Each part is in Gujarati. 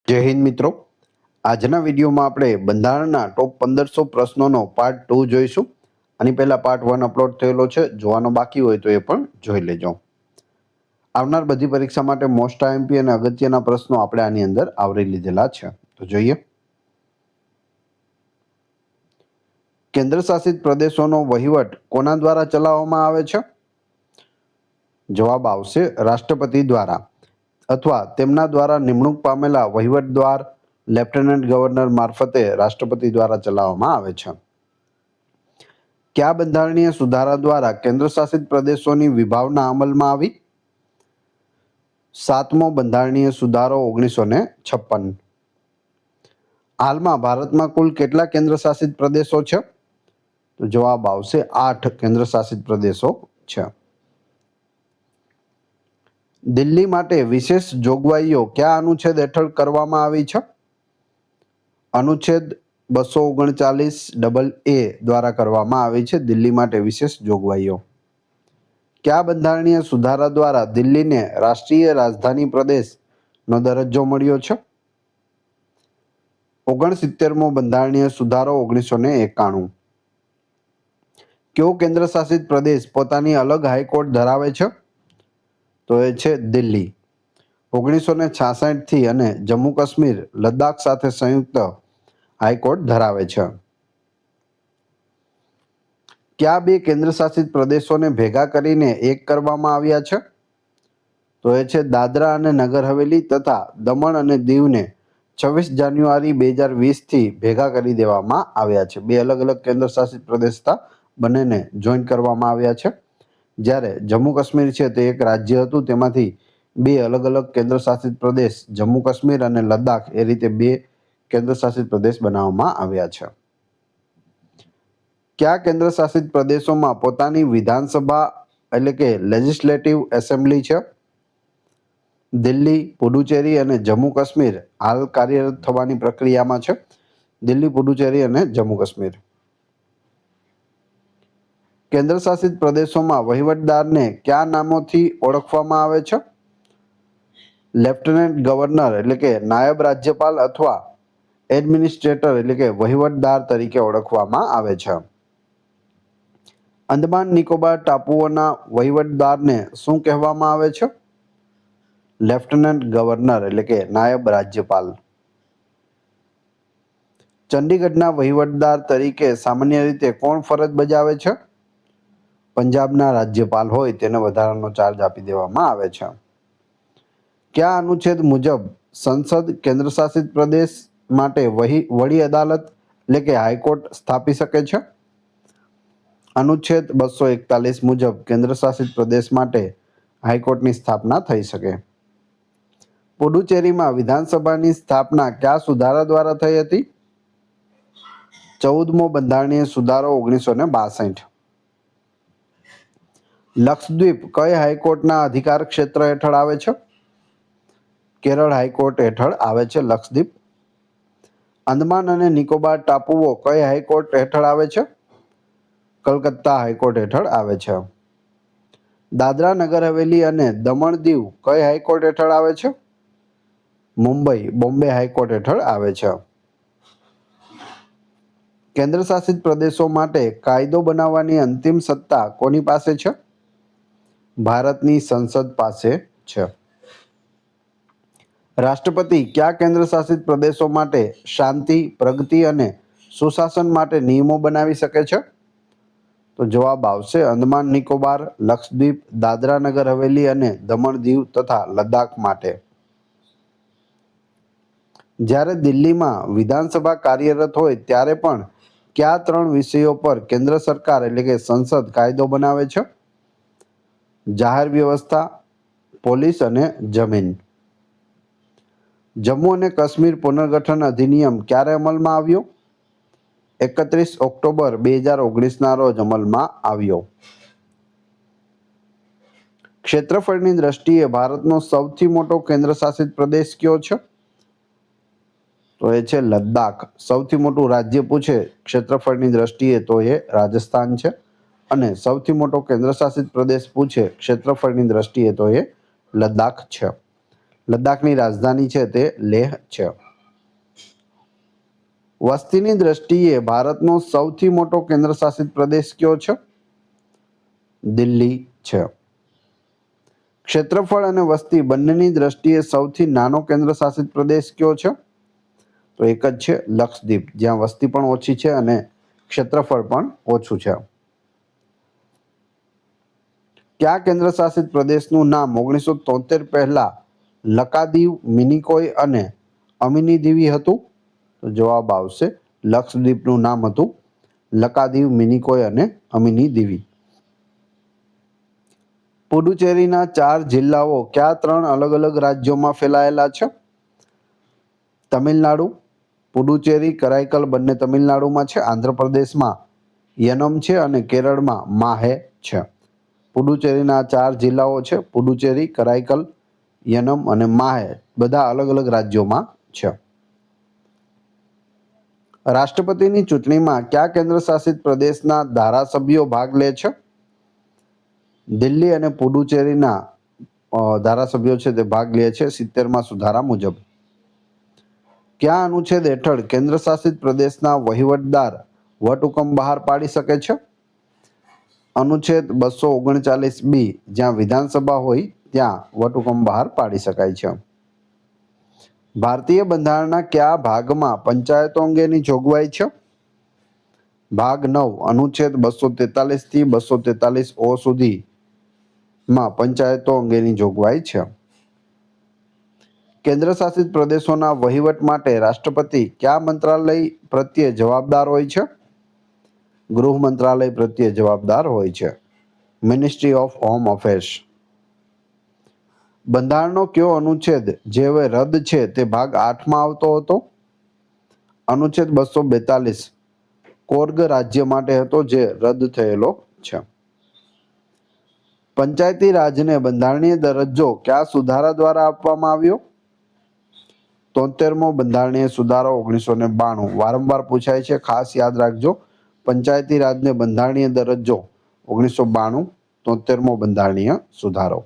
જય હિન્દ મિત્રો. આજના વિડીયોમાં આપણે બંધારણના ટોપ 1500 પ્રશ્નોનો પાર્ટ 2 જોઈશું. આની પહેલા પાર્ટ 1 અપલોડ થયેલો છે, જોવાનો બાકી હોય તો એ પણ જોઈ લેજો. આવનાર બધી પરીક્ષા માટે મોસ્ટ આઈએમપી અને અગત્યના પ્રશ્નો આપણે આની અંદર આવરી લીધેલા છે. તો જોઈએ. કેન્દ્ર શાસિત પ્રદેશોનો વહીવટ કોના દ્વારા ચલાવવામાં આવે છે? જવાબ આવશે રાષ્ટ્રપતિ દ્વારા અથવા તેમના દ્વારા નિમણૂક પામેલા વહીવટદાર લેફ્ટનન્ટ ગવર્નર મારફતે રાષ્ટ્રપતિ દ્વારા ચલાવવામાં આવે છે. કયા બંધારણીય સુધારા દ્વારા કેન્દ્ર શાસિત પ્રદેશોની વિભાવના અમલમાં આવી? 7મો બંધારણીય સુધારો 1956. હાલમાં ભારતમાં કુલ કેટલા કેન્દ્ર શાસિત પ્રદેશો છે? તો જવાબ આવશે 8 કેન્દ્ર શાસિત પ્રદેશો છે. દિલ્હી માટે વિશેષ જોગવાઈઓ કયા અનુચ્છેદ હેઠળ કરવામાં આવી છે? અનુચ્છેદ 239 દ્વારા કરવામાં આવી છે દિલ્હી માટે વિશેષ જોગવાઈઓ. કયા બંધારણીય સુધારા દ્વારા દિલ્હીને રાષ્ટ્રીય રાજધાની પ્રદેશનો દરજ્જો મળ્યો છે? 69મો બંધારણીય સુધારો 1991. કયો કેન્દ્ર શાસિત પ્રદેશ પોતાની અલગ હાઈકોર્ટ ધરાવે છે? તો એ છે દિલ્હી. 1966 થી અને જમ્મુ કાશ્મીર લદ્દાખ સાથે સંયુક્ત હાઈકોર્ટ ધરાવે છે. કયા બે કેન્દ્ર શાસિત પ્રદેશોને ભેગા કરીને એક કરવામાં આવ્યા છે? તો એ છે દાદરા અને નગર હવેલી તથા દમણ અને દીવને 26 જાન્યુઆરી 2020 થી ભેગા કરી દેવામાં આવ્યા છે. બે અલગ અલગ કેન્દ્ર શાસિત પ્રદેશ હતા, બંનેને જોઈન્ટ કરવામાં આવ્યા છે. જ્યારે જમ્મુ કાશ્મીર છે તે એક રાજ્ય હતું, તેમાંથી બે અલગ અલગ કેન્દ્ર શાસિત પ્રદેશ જમ્મુ કાશ્મીર અને લદ્દાખ એ રીતે બે કેન્દ્ર શાસિત પ્રદેશ બનાવવામાં આવ્યા છે. કયા કેન્દ્ર શાસિત પ્રદેશોમાં પોતાની વિધાનસભા એટલે કે લેજિસ્લેટિવ એસેમ્બલી છે? દિલ્હી, પુડુચેરી અને જમ્મુ કાશ્મીર હાલ કાર્યરત થવાની પ્રક્રિયામાં છે. દિલ્હી, પુડુચેરી અને જમ્મુ કાશ્મીર. કેન્દ્ર શાસિત પ્રદેશોમાં વહીવટદારને કયા નામોથી ઓળખવામાં આવે છે? લેફ્ટનન્ટ ગવર્નર એટલે કે નાયબ રાજ્યપાલ અથવા એડમિનિસ્ટ્રેટર એટલે કે વહીવટદાર તરીકે ઓળખવામાં આવે છે. અંદમાન નિકોબાર ટાપુઓના વહીવટદારને શું કહેવામાં આવે છે? લેફ્ટનન્ટ ગવર્નર એટલે કે નાયબ રાજ્યપાલ. ચંડીગઢના વહીવટદાર તરીકે સામાન્ય રીતે કોણ ફરજ બજાવે છે? પંજાબના રાજ્યપાલ હોય તેને વધારાનો ચાર્જ આપી દેવામાં આવે છે. કયા અનુચ્છેદ મુજબ સંસદ કેન્દ્ર શાસિત પ્રદેશ માટે વડી અદાલત એટલે કે હાઈકોર્ટ સ્થાપી શકે છે? અનુચ્છેદ 241 મુજબ કેન્દ્ર શાસિત પ્રદેશ માટે હાઈકોર્ટની સ્થાપના થઈ શકે. પુડુચેરીમાં વિધાનસભાની સ્થાપના કયા સુધારા દ્વારા થઈ હતી? 14મો બંધારણીય સુધારો 1962. લક્ષદ્વીપ કઈ હાઈકોર્ટના અધિકાર ક્ષેત્ર હેઠળ આવે છે? કેરળ હાઈકોર્ટ હેઠળ આવે છે લક્ષદ્વીપ. અંદમાન અને નિકોબાર ટાપુઓ કઈ હાઈકોર્ટ હેઠળ આવે છે? કલકત્તા હાઈકોર્ટ હેઠળ આવે છે. દાદરા નગર હવેલી અને દમણ દીવ કઈ હાઈકોર્ટ હેઠળ આવે છે? મુંબઈ, બોમ્બે હાઈકોર્ટ હેઠળ આવે છે. કેન્દ્ર શાસિત પ્રદેશો માટે કાયદો બનાવવાની અંતિમ સત્તા કોની પાસે છે? ભારતની સંસદ પાસે છે. રાષ્ટ્રપતિ કયા કેન્દ્ર શાસિત પ્રદેશો માટે શાંતિ, પ્રગતિ અને સુશાસન માટે નિયમો બનાવી શકે છે? તો જવાબ આવશે અંદમાન નિકોબાર, લક્ષદ્વીપ, દાદરા નગર હવેલી અને દમણ દીવ તથા લદ્દાખ માટે. જ્યારે દિલ્હીમાં વિધાનસભા કાર્યરત હોય ત્યારે પણ કયા 3 વિષયો પર કેન્દ્ર સરકાર એટલે કે સંસદ કાયદો બનાવે છે? જાહેર વ્યવસ્થા, પોલીસ અને જમીન. જમ્મુ અને કાશ્મીર પુનર્ગઠન અધિનિયમ ક્યારે અમલમાં આવ્યો? 31 ઓક્ટોબર 2019ના રોજ અમલમાં આવ્યો. ક્ષેત્રફળની દ્રષ્ટિએ ભારતનો સૌથી મોટો કેન્દ્ર શાસિત પ્રદેશ કયો છે? તો એ છે લદ્દાખ. સૌથી મોટું રાજ્ય પૂછે ક્ષેત્રફળની દ્રષ્ટિએ તો એ રાજસ્થાન છે, અને સૌથી મોટો કેન્દ્ર શાસિત પ્રદેશ પૂછે ક્ષેત્રફળની દ્રષ્ટિએ તો એ લદ્દાખ છે. લદ્દાખની રાજધાની છે તે લેહ છે. વસ્તીની દ્રષ્ટિએ ભારતનો સૌથી મોટો કેન્દ્રશાસિત પ્રદેશ કયો છે? દિલ્હી છે. ક્ષેત્રફળ અને વસ્તી બંનેની દ્રષ્ટિએ સૌથી નાનો કેન્દ્રશાસિત પ્રદેશ કયો છે? તો એક જ છે, લક્ષદ્વીપ, જ્યાં વસ્તી પણ ઓછી છે અને ક્ષેત્રફળ પણ ઓછું છે. કયા કેન્દ્રશાસિત પ્રદેશનું નામ 1973 પહેલા લકાદીવ, મિનિકોય અને અમિની હતું? તો જવાબ આવશે લક્ષદ્વીપનું નામ હતું લકાદીવ, મિનિકોય અને અમિની દીવી. પુડુચેરીના 4 જિલ્લાઓ કયા 3 અલગ અલગ રાજ્યોમાં ફેલાયેલા છે? તમિલનાડુ, પુડુચેરી, કરાઈકલ બંને તમિલનાડુમાં છે. આંધ્રપ્રદેશમાં યનમ છે અને કેરળમાં માહે છે. પુડુચેરીના 4 જિલ્લાઓ છે પુડુચેરી, કરાઈકલ, યનમ અને માહે, બધા અલગ અલગ રાજ્યોમાં છે. રાષ્ટ્રપતિની ચૂંટણીમાં કયા કેન્દ્રશાસિત પ્રદેશના ધારાસભ્યો ભાગ લે છે? દિલ્હી અને પુડુચેરીના ધારાસભ્યો છે તે ભાગ લે છે 70મા સુધારા મુજબ. કયા અનુચ્છેદ હેઠળ કેન્દ્રશાસિત પ્રદેશના વહીવટદાર વટહુકમ બહાર પાડી શકે છે? અનુચ્છેદ 239B, જ્યાં વિધાનસભા હોય ત્યાં વટહુકમ બહાર પાડી શકાય છે. ભારતીય બંધારણના કયા ભાગમાં પંચાયતો અંગેની જોગવાઈ છે? ભાગ 9, અનુચ્છેદ 243 થી 243O સુધીમાં પંચાયતો અંગેની જોગવાઈ છે. કેન્દ્રશાસિત પ્રદેશોના વહીવટ માટે રાષ્ટ્રપતિ કયા મંત્રાલય પ્રત્યે જવાબદાર હોય છે? ગૃહ મંત્રાલય પ્રત્યે જવાબદાર હોય છે, મિનિસ્ટ્રી ઓફ હોમ અફેર્સ. બંધારણનો કયો અનુચ્છેદ જે હવે રદ છે તે ભાગ 8માં આવતો હતો? અનુચ્છેદ 242 કોર્ગ રાજ્ય માટે હતો જે રદ થયેલો છે. પંચાયતી રાજને બંધારણીય દરજ્જો કયા સુધારા દ્વારા આપવામાં આવ્યો? 73મો બંધારણીય સુધારો 1992. વારંવાર પૂછાય છે, ખાસ યાદ રાખજો. પંચાયતી રાજને બંધારણીય દરજ્જો 1992, 73મો બંધારણીય સુધારો.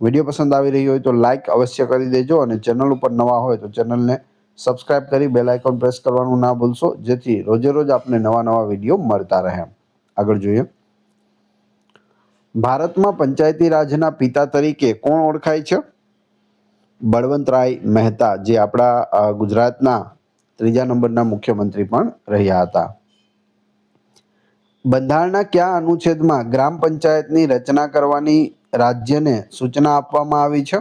વિડીયો પસંદ આવી રહ્યો હોય તો લાઈક અવશ્ય કરી દેજો અને ચેનલ ઉપર નવા હોય તો ચેનલને સબસ્ક્રાઇબ કરી બેલ આઇકોન પ્રેસ કરવાનું ના ભૂલશો, જેથી રોજે રોજ આપને નવા નવા વિડીયો મળતા રહે. આગળ જોઈએ. ભારતમાં પંચાયતી રાજના પિતા તરીકે કોણ ઓળખાય છે? બળવંતરાય મહેતા, જે આપણા ગુજરાતના 3જા નંબરના મુખ્યમંત્રી પણ રહ્યા હતા. બંધારણના કયા અનુચ્છેદમાં ગ્રામ પંચાયતની રચના કરવાની રાજ્યને સૂચના આપવામાં આવી છે?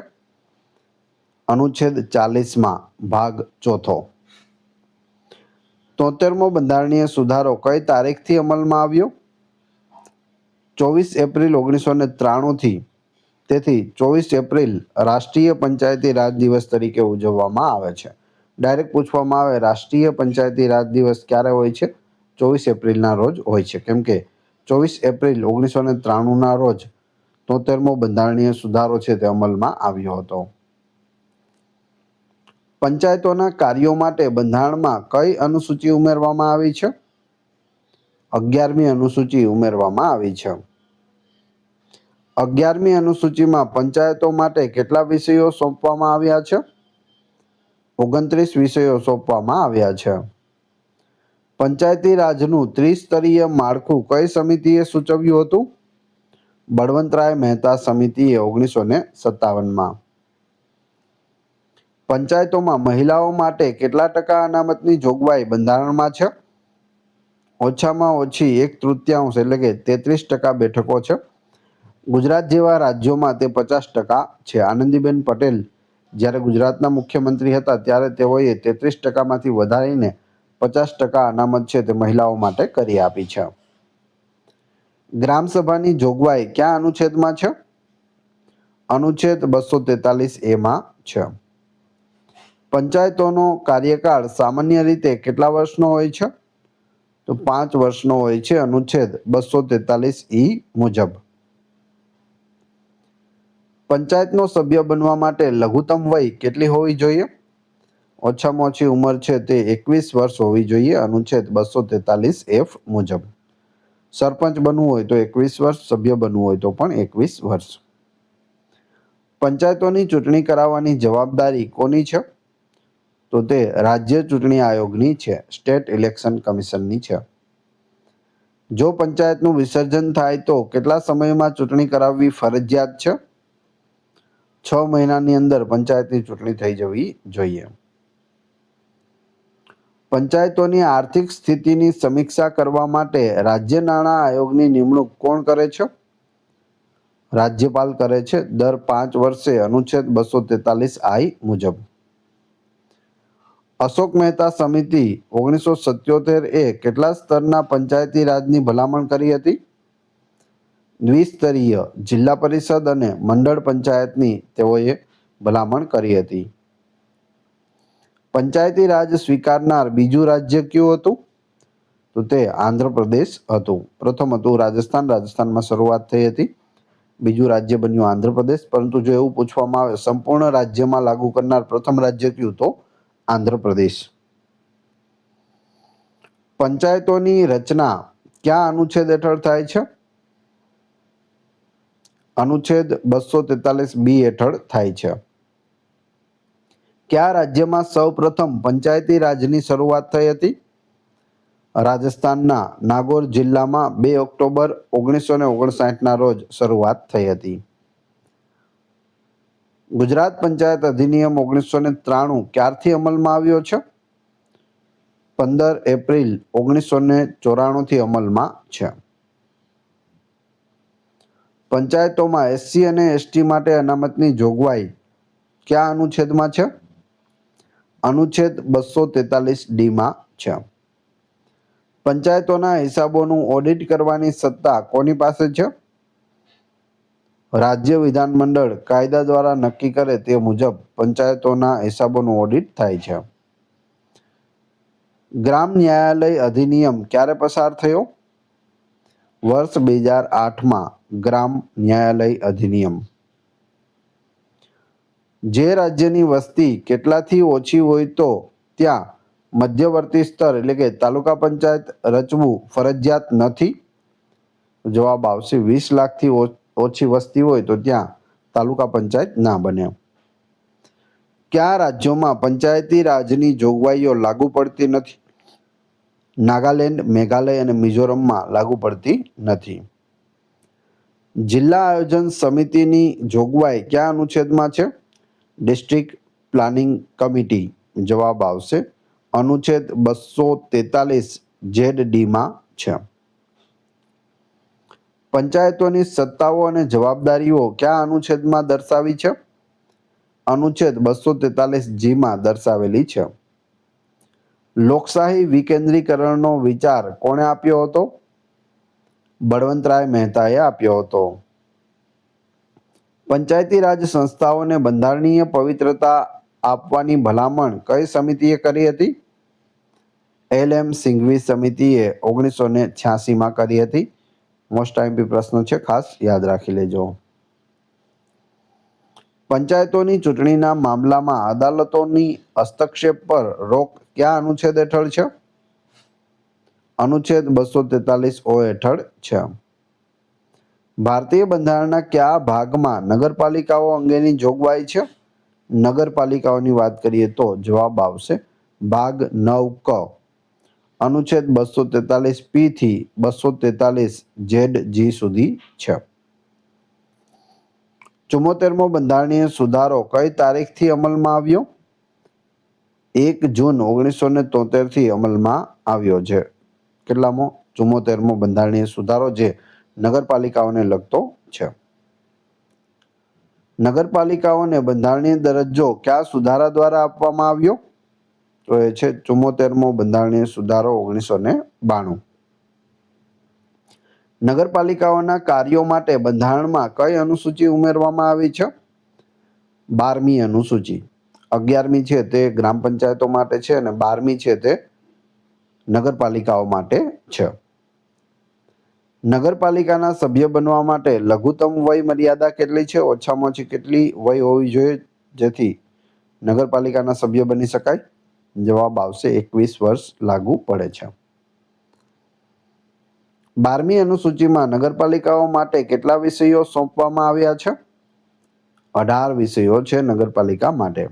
અનુચ્છેદ 40માં, ભાગ 4. 73મો બંધારણીય સુધારો કઈ તારીખથી અમલમાં આવ્યો? 24 એપ્રિલ 1993 થી. તેથી 24 એપ્રિલ રાષ્ટ્રીય પંચાયતી રાજ દિવસ તરીકે ઉજવવામાં આવે છે. ડાયરેક્ટ પૂછવામાં આવે રાષ્ટ્રીય પંચાયતી રાજ દિવસ ક્યારે હોય છે? 24 એપ્રિલના રોજ હોય છે, કેમ કે 24 એપ્રિલ 1993ના રોજ 73મો બંધારણીય સુધારો છે તે અમલમાં આવ્યો હતો. પંચાયતોના કાર્યો માટે બંધારણમાં કઈ અનુસૂચિ ઉમેરવામાં આવી છે? 11મી અનુસૂચિ ઉમેરવામાં આવી છે. 11મી અનુસૂચિમાં પંચાયતો માટે કેટલા વિષયો સોંપવામાં આવ્યા છે? 29 વિષયો સોંપવામાં આવ્યા છે. પંચાયતી રાજનું ત્રિસ્તરીય માળખું કઈ સમિતિએ સૂચવ્યું હતું? બળવંતરાય મહેતા સમિતિએ 1957માં. પંચાયતોમાં મહિલાઓ માટે કેટલા ટકા અનામતની જોગવાઈ બંધારણમાં છે? ઓછામાં ઓછી 1/3 એટલે કે 33% બેઠકો છે. ગુજરાત જેવા રાજ્યોમાં તે 50% છે. આનંદીબેન પટેલ જ્યારે ગુજરાતના મુખ્યમંત્રી હતા ત્યારે તેઓએ 33%માંથી વધારીને 50% અનામત છે તે મહિલાઓ માટે કરી આપી છે. ગ્રામસભાની જોગવાઈ કયા અનુચ્છેદમાં છે? અનુચ્છેદ 243A છે. પંચાયતોનો કાર્યકાળ સામાન્ય રીતે કેટલા વર્ષનો હોય છે? તો 5 વર્ષનો હોય છે, અનુચ્છેદ 243E મુજબ. પંચાયતનો સભ્ય બનવા માટે લઘુત્તમ વય કેટલી હોવી જોઈએ? ઓછામાં ઓછી ઉંમર છે તે 21 વર્ષ હોવી જોઈએ, અનુચ્છેદ 243F મુજબ. સરપંચ બનવું હોય તો 21 વર્ષ, સભ્ય બનવું હોય તો પણ 21 વર્ષ. પંચાયતોની ચૂંટણી કરાવવાની જવાબદારી કોની છે? તો તે રાજ્ય ચૂંટણી આયોગની છે, સ્ટેટ ઇલેક્શન કમિશનની છે. જો પંચાયતનું વિસર્જન થાય તો કેટલા સમયમાં ચૂંટણી કરાવવી ફરજિયાત છે? 6 મહિનાની અંદર પંચાયતની ચૂંટણી થઈ જવી જોઈએ. પંચાયતોની આર્થિક સ્થિતિની સમીક્ષા કરવા માટે રાજ્ય નાણાં આયોગની નિમણૂક કોણ કરે છે? રાજ્યપાલ કરે છે, દર 5 વર્ષે અનુચ્છેદ 243I મુજબ. અશોક મહેતા સમિતિ 1977 એ કેટલા સ્તરના પંચાયતી રાજની ભલામણ કરી હતી? દ્વિસ્તરીય જિલ્લા પરિષદ અને મંડળ પંચાયતની તેઓએ ભલામણ કરી હતી. પંચાયતી રાજ સ્વીકારનાર બીજું રાજ્ય કયું હતું? તો તે આંધ્રપ્રદેશ હતું. પ્રથમ હતું રાજસ્થાન. રાજસ્થાનમાં શરૂઆત થઈ હતી. બીજું રાજ્ય બન્યું આંધ્રપ્રદેશ. પરંતુ જો એવું પૂછવામાં આવે સંપૂર્ણ રાજ્યમાં લાગુ કરનાર પ્રથમ રાજ્ય કયું? તો આંધ્રપ્રદેશ. પંચાયતોની રચના કયા અનુચ્છેદ હેઠળ થાય છે? અનુચ્છેદ 243B હેઠળ થાય છે. કયા રાજ્યમાં સૌપ્રથમ પંચાયતી રાજની શરૂઆત થઈ હતી? રાજસ્થાનના નાગોર જિલ્લામાં 2 ઓક્ટોબર 1959ના રોજ શરૂઆત થઈ હતી. ગુજરાત પંચાયત અધિનિયમ 1993 ક્યારથી અમલમાં આવ્યો છે? 15 એપ્રિલ 1994થી અમલમાં છે. પંચાયતોમાં SC અને ST માટે અનામતની જોગવાઈ કયા અનુચ્છેદમાં છે? અનુચ્છેદ 243D માં છે. પંચાયતોના હિસાબોનું ઓડિટ કરવાની સત્તા કોની પાસે છે? રાજ્ય વિધાનમંડળ કાયદા દ્વારા નક્કી કરે તે મુજબ પંચાયતોના હિસાબોનું ઓડિટ થાય છે. ગ્રામ ન્યાયાલય અધિનિયમ ક્યારે પસાર થયો? વર્ષ 2008માં ગ્રામ ન્યાયાલય અધિનિયમ. જે રાજ્યની વસ્તી કેટલાથી ઓછી હોય તો ત્યાં મધ્યવર્તી સ્તર એટલે કે તાલુકા પંચાયત રચવું ફરજિયાત નથી. જવાબ આવશે 20 લાખથી ઓછી વસ્તી હોય તો ત્યાં તાલુકા પંચાયત ના બને. કયા રાજ્યોમાં પંચાયતી રાજની જોગવાઈઓ લાગુ પડતી નથી? નાગાલેન્ડ, મેઘાલય અને મિઝોરમમાં લાગુ પડતી નથી. જિલ્લા આયોજન સમિતિની જોગવાઈ કયા અનુચ્છેદમાં છે? District planning committee. જવાબ આવશે અનુચ્છેદ 243ZD માં છે. પંચાયતોની સત્તાઓ અને જવાબદારીઓ કયા અનુચ્છેદમાં દર્શાવી છે? અનુચ્છેદ 243G માં દર્શાવેલી છે. લોકશાહી વિકેન્દ્રીકરણનો વિચાર કોણે આપ્યો હતો? બળવંતરાય મહેતાએ આપ્યો હતો. પંચાયતી રાજ સંસ્થાઓને બંધારણીય પવિત્રતા આપવાની ભલામણ કઈ સમિતિએ કરી હતી? LM સિંઘવી સમિતિએ 1986માં કરી હતી. મોસ્ટ આઈએમપી પ્રશ્ન છે, ખાસ યાદ રાખી લેજો. પંચાયતોની ચૂંટણીના મામલામાં અદાલતોની હસ્તક્ષેપ પર રોક કયા અનુચ્છેદ હેઠળ છે? અનુચ્છેદ 243O હેઠળ છે. ભારતીય બંધારણના કયા ભાગમાં નગરપાલિકાઓ અંગેની જોગવાઈ છે? નગરપાલિકાઓની વાત કરીએ તો જવાબ આવશે ભાગ 9ક. અનુચ્છેદ 243P થી 243ZG સુધી છે. 74મો બંધારણીય સુધારો કઈ તારીખથી અમલમાં આવ્યો? 1 જૂન 1973થી અમલમાં આવ્યો છે. કેટલામો? 74મો બંધારણીય સુધારો જે નગરપાલિકાઓને લગતો છે. નગરપાલિકાઓને બંધારણીય દરજ્જો કયા સુધારા દ્વારા આપવામાં આવ્યો? તો એ છે 74મો બંધારણીય સુધારો 1992. નગરપાલિકાઓના કાર્યો માટે બંધારણમાં કઈ અનુસૂચિ ઉમેરવામાં આવી છે? 12મી અનુસૂચિ. 11મી છે તે ગ્રામ પંચાયતો માટે છે અને 12મી છે તે નગરપાલિકાઓ માટે છે. નગરપાલિકાના સભ્ય બનવા માટે લઘુત્તમ વય મર્યાદા કેટલી છે? ઓછામાં ઓછી કેટલી વય હોવી જોઈએ જેથી નગરપાલિકાના સભ્ય બની શકાય? જવાબ આવશે 21 વર્ષ લાગુ પડે છે. 12મી અનુસૂચિમાં નગરપાલિકાઓ માટે કેટલા વિષયો સોંપવામાં આવ્યા છે? 18 વિષયો છે નગરપાલિકા માટે.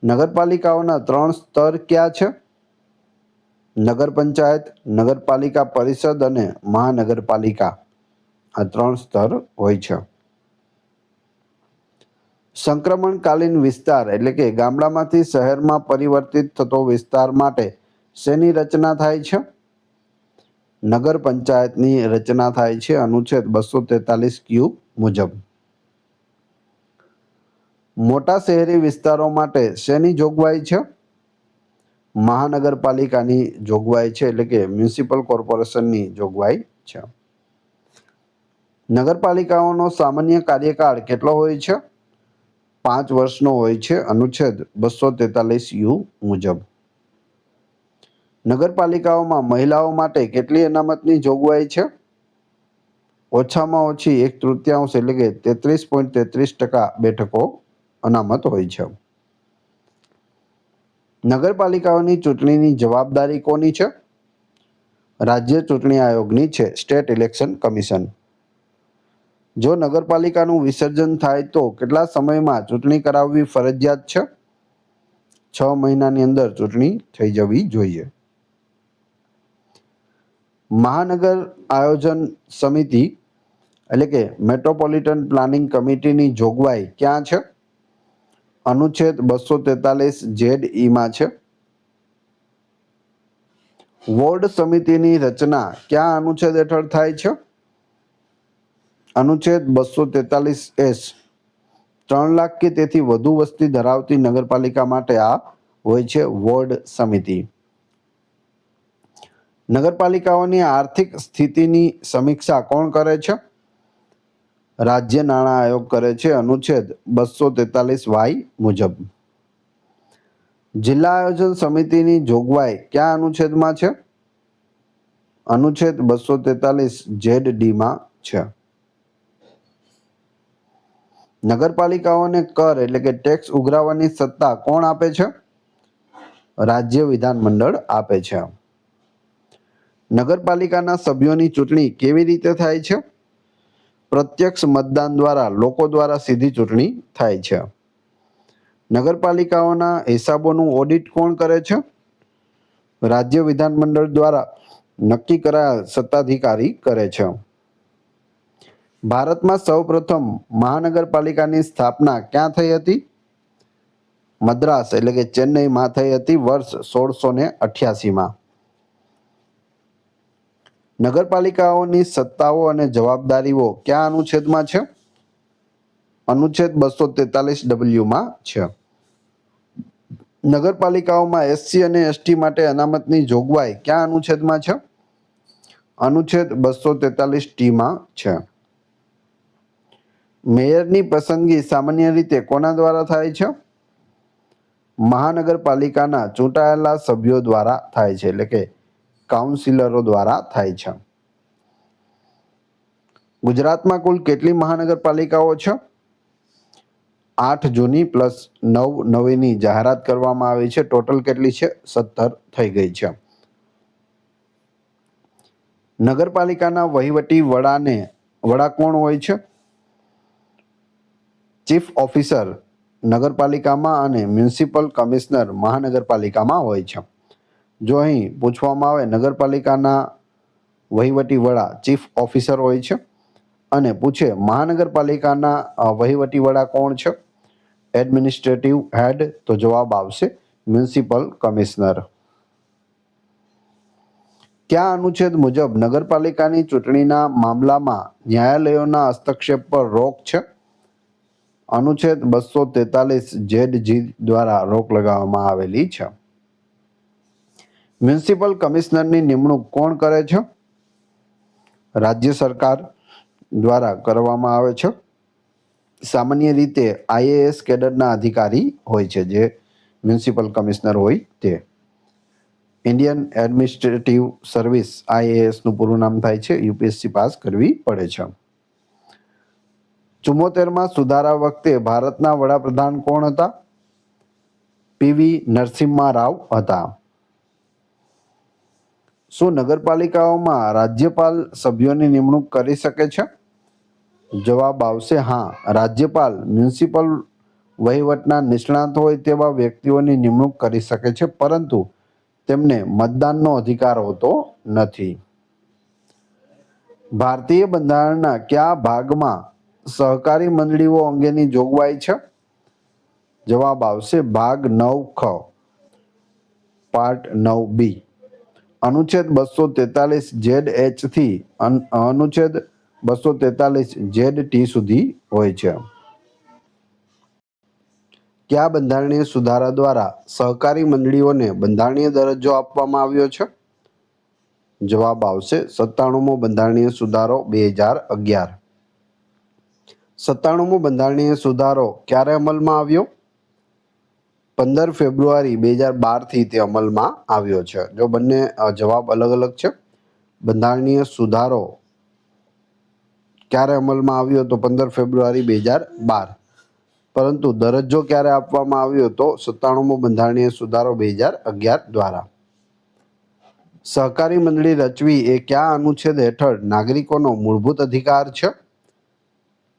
નગરપાલિકાઓના 3 સ્તર ક્યાં છે? નગર પંચાયત, નગરપાલિકા પરિષદ અને મહાનગરપાલિકા. આ 3 સ્તર હોય છે. સંક્રમણકાલીન વિસ્તાર એટલે કે ગામડામાંથી શહેરમાં પરિવર્તિત થતો વિસ્તાર માટે શેની રચના થાય છે? નગર પંચાયતની રચના થાય છે અનુચ્છેદ 243 મુજબ. મોટા શહેરી વિસ્તારો માટે શેની જોગવાઈ છે? મહાનગરપાલિકાની જોગવાઈ છે એટલે કે મ્યુનિસિપલ કોર્પોરેશનની જોગવાઈ છે. નગરપાલિકાઓનો સામાન્ય કાર્યકાળ કેટલો હોય છે? 5 વર્ષનો હોય છે અનુચ્છેદ 243 મુજબ. નગરપાલિકાઓમાં મહિલાઓ માટે કેટલી અનામતની જોગવાઈ છે? ઓછામાં ઓછી 1/3 એટલે કે 33.33% બેઠકો અનામત હોય છે. નગરપાલિકાઓની ચૂંટણીની જવાબદારી કોની છે? રાજ્ય ચૂંટણી આયોગની છે, સ્ટેટ ઇલેક્શન કમિશન. જો નગરપાલિકાનું વિસર્જન થાય તો કેટલા સમયમાં ચૂંટણી કરાવવી ફરજિયાત છે? 6 મહિનાની અંદર ચૂંટણી થઈ જવી જોઈએ. મહાનગર આયોજન સમિતિ એટલે કે મેટ્રોપોલિટન પ્લાનિંગ કમિટીની જોગવાઈ ક્યાં છે? અનુચ્છેદ 243 માં છે. વોર્ડ સમિતિની રચના કયા અનુચ્છેદ હેઠળ થાય છે? અનુચ્છેદ 243S. 3 લાખ કે તેથી વધુ વસ્તી ધરાવતી નગરપાલિકા માટે આ હોય છે વોર્ડ સમિતિ. નગરપાલિકાઓની આર્થિક સ્થિતિની સમીક્ષા કોણ કરે છે? રાજ્ય નાણાં આયોગ કરે છે અનુચ્છેદ 243Y મુજબ. જિલ્લા આયોજન સમિતિની જોગવાઈ કયા અનુચ્છેદમાં છે? અનુચ્છેદ 243ZD માં છે. નગરપાલિકાઓને કર એટલે કે ટેક્સ ઉઘરાવવાની સત્તા કોણ આપે છે? રાજ્ય વિધાનમંડળ આપે છે. નગરપાલિકાના સભ્યોની ચૂંટણી કેવી રીતે થાય છે? પ્રત્યક્ષ મતદાન દ્વારા લોકો દ્વારા સીધી ચૂંટણી થાય છે. નગરપાલિકાઓના હિસાબોનું ઓડિટ કોણ કરે છે? રાજ્ય વિધાનમંડળ દ્વારા નક્કી કરાયેલ સત્તાધિકારી કરે છે. ભારતમાં સૌપ્રથમ મહાનગરપાલિકાની સ્થાપના ક્યાં થઈ હતી? મદ્રાસ એટલે કે ચેન્નઈમાં થઈ હતી વર્ષ 1688માં. નગરપાલિકાઓની સત્તાઓ અને જવાબદારીઓ કયા અનુચ્છેદમાં છે? અનુચ્છેદ 243W માં છે. નગરપાલિકાઓમાં SC અને ST માટે અનામતની જોગવાઈ કયા અનુચ્છેદમાં છે? અનુચ્છેદ 243T માં છે. મેયરની પસંદગી સામાન્ય રીતે કોના દ્વારા થાય છે? મહાનગરપાલિકાના ચૂંટાયેલા સભ્યો દ્વારા થાય છે એટલે કે કાઉન્સિલરો દ્વારા થાય છે. ગુજરાતમાં કુલ કેટલી મહાનગરપાલિકાઓ છે? 8 જૂની પ્લસ 9 નવીની જાહેરાત કરવામાં આવી છે. ટોટલ કેટલી છે? 17 થઈ ગઈ છે. નગરપાલિકાના વહીવટી વડા કોણ હોય છે? ચીફ ઓફિસર નગરપાલિકામાં અને મ્યુનિસિપલ કમિશનર મહાનગરપાલિકામાં હોય છે. જો અહીં પૂછવામાં આવે નગરપાલિકાના વહીવટી વડા ચીફ ઓફિસર હોય છે અને પૂછે મહાનગરપાલિકાના વહીવટી વડા કોણ છે? એડમિનિસ્ટ્રેટિવ હેડ, તો જવાબ આવશે મ્યુનિસિપલ કમિશનર. કયા અનુચ્છેદ મુજબ નગરપાલિકાની ચૂંટણીના મામલામાં ન્યાયાલયોના હસ્તક્ષેપ પર રોક છે? અનુચ્છેદ 243ZG દ્વારા રોક લગાવવામાં આવેલી છે. મ્યુનિસિપલ કમિશનરની નિમણૂક કોણ કરે છે? રાજ્ય સરકાર દ્વારા કરવામાં આવે છે. સામાન્ય રીતે IAS કેડરના અધિકારી હોય છે જે મ્યુનિસિપલ કમિશનર હોય તે. ઇન્ડિયન એડમિનિસ્ટ્રેટિવ સર્વિસ IAS નું પૂરું નામ થાય છે. UPSC પાસ કરવી પડે છે. 74માં સુધારા વખતે ભારતના વડાપ્રધાન કોણ હતા? PV નરસિમ્હા રાવ હતા. શું નગરપાલિકાઓમાં રાજ્યપાલ સભ્યોની નિમણૂક કરી શકે છે? જવાબ આવશે હા. રાજ્યપાલ મ્યુનિસિપલ વહીવટના નિષ્ણાત હોય તેવા વ્યક્તિઓની નિમણૂક કરી શકે છે, પરંતુ તેમને મતદાનનો અધિકાર હોતો નથી. ભારતીય બંધારણના કયા ભાગમાં સહકારી મંડળીઓ અંગેની જોગવાઈ છે? જવાબ આવશે ભાગ 9 ખ, પાર્ટ 9 બી. અનુચ્છેદ 243 થી અનુચ્છેદ 243 સુધી હોય છે. કયા બંધારણીય સુધારા દ્વારા સહકારી મંડળીઓને બંધારણીય દરજ્જો આપવામાં આવ્યો છે? જવાબ આવશે 97મો બંધારણીય સુધારો 2011. 97મો બંધારણીય સુધારો ક્યારે અમલમાં આવ્યો? 15 ફેબ્રુઆરી 2012 થી તે અમલમાં આવ્યો છે. જો બંને જવાબ અલગ અલગ છે. બંધારણીય સુધારો ક્યારે અમલમાં આવ્યો તો 15 ફેબ્રુઆરી 2012, પરંતુ દરજ્જો ક્યારે આપવામાં આવ્યો તો 97મો બંધારણીય સુધારો 2011 દ્વારા. સહકારી મંડળી રચવી એ કયા અનુચ્છેદ હેઠળ નાગરિકોનો મૂળભૂત અધિકાર છે?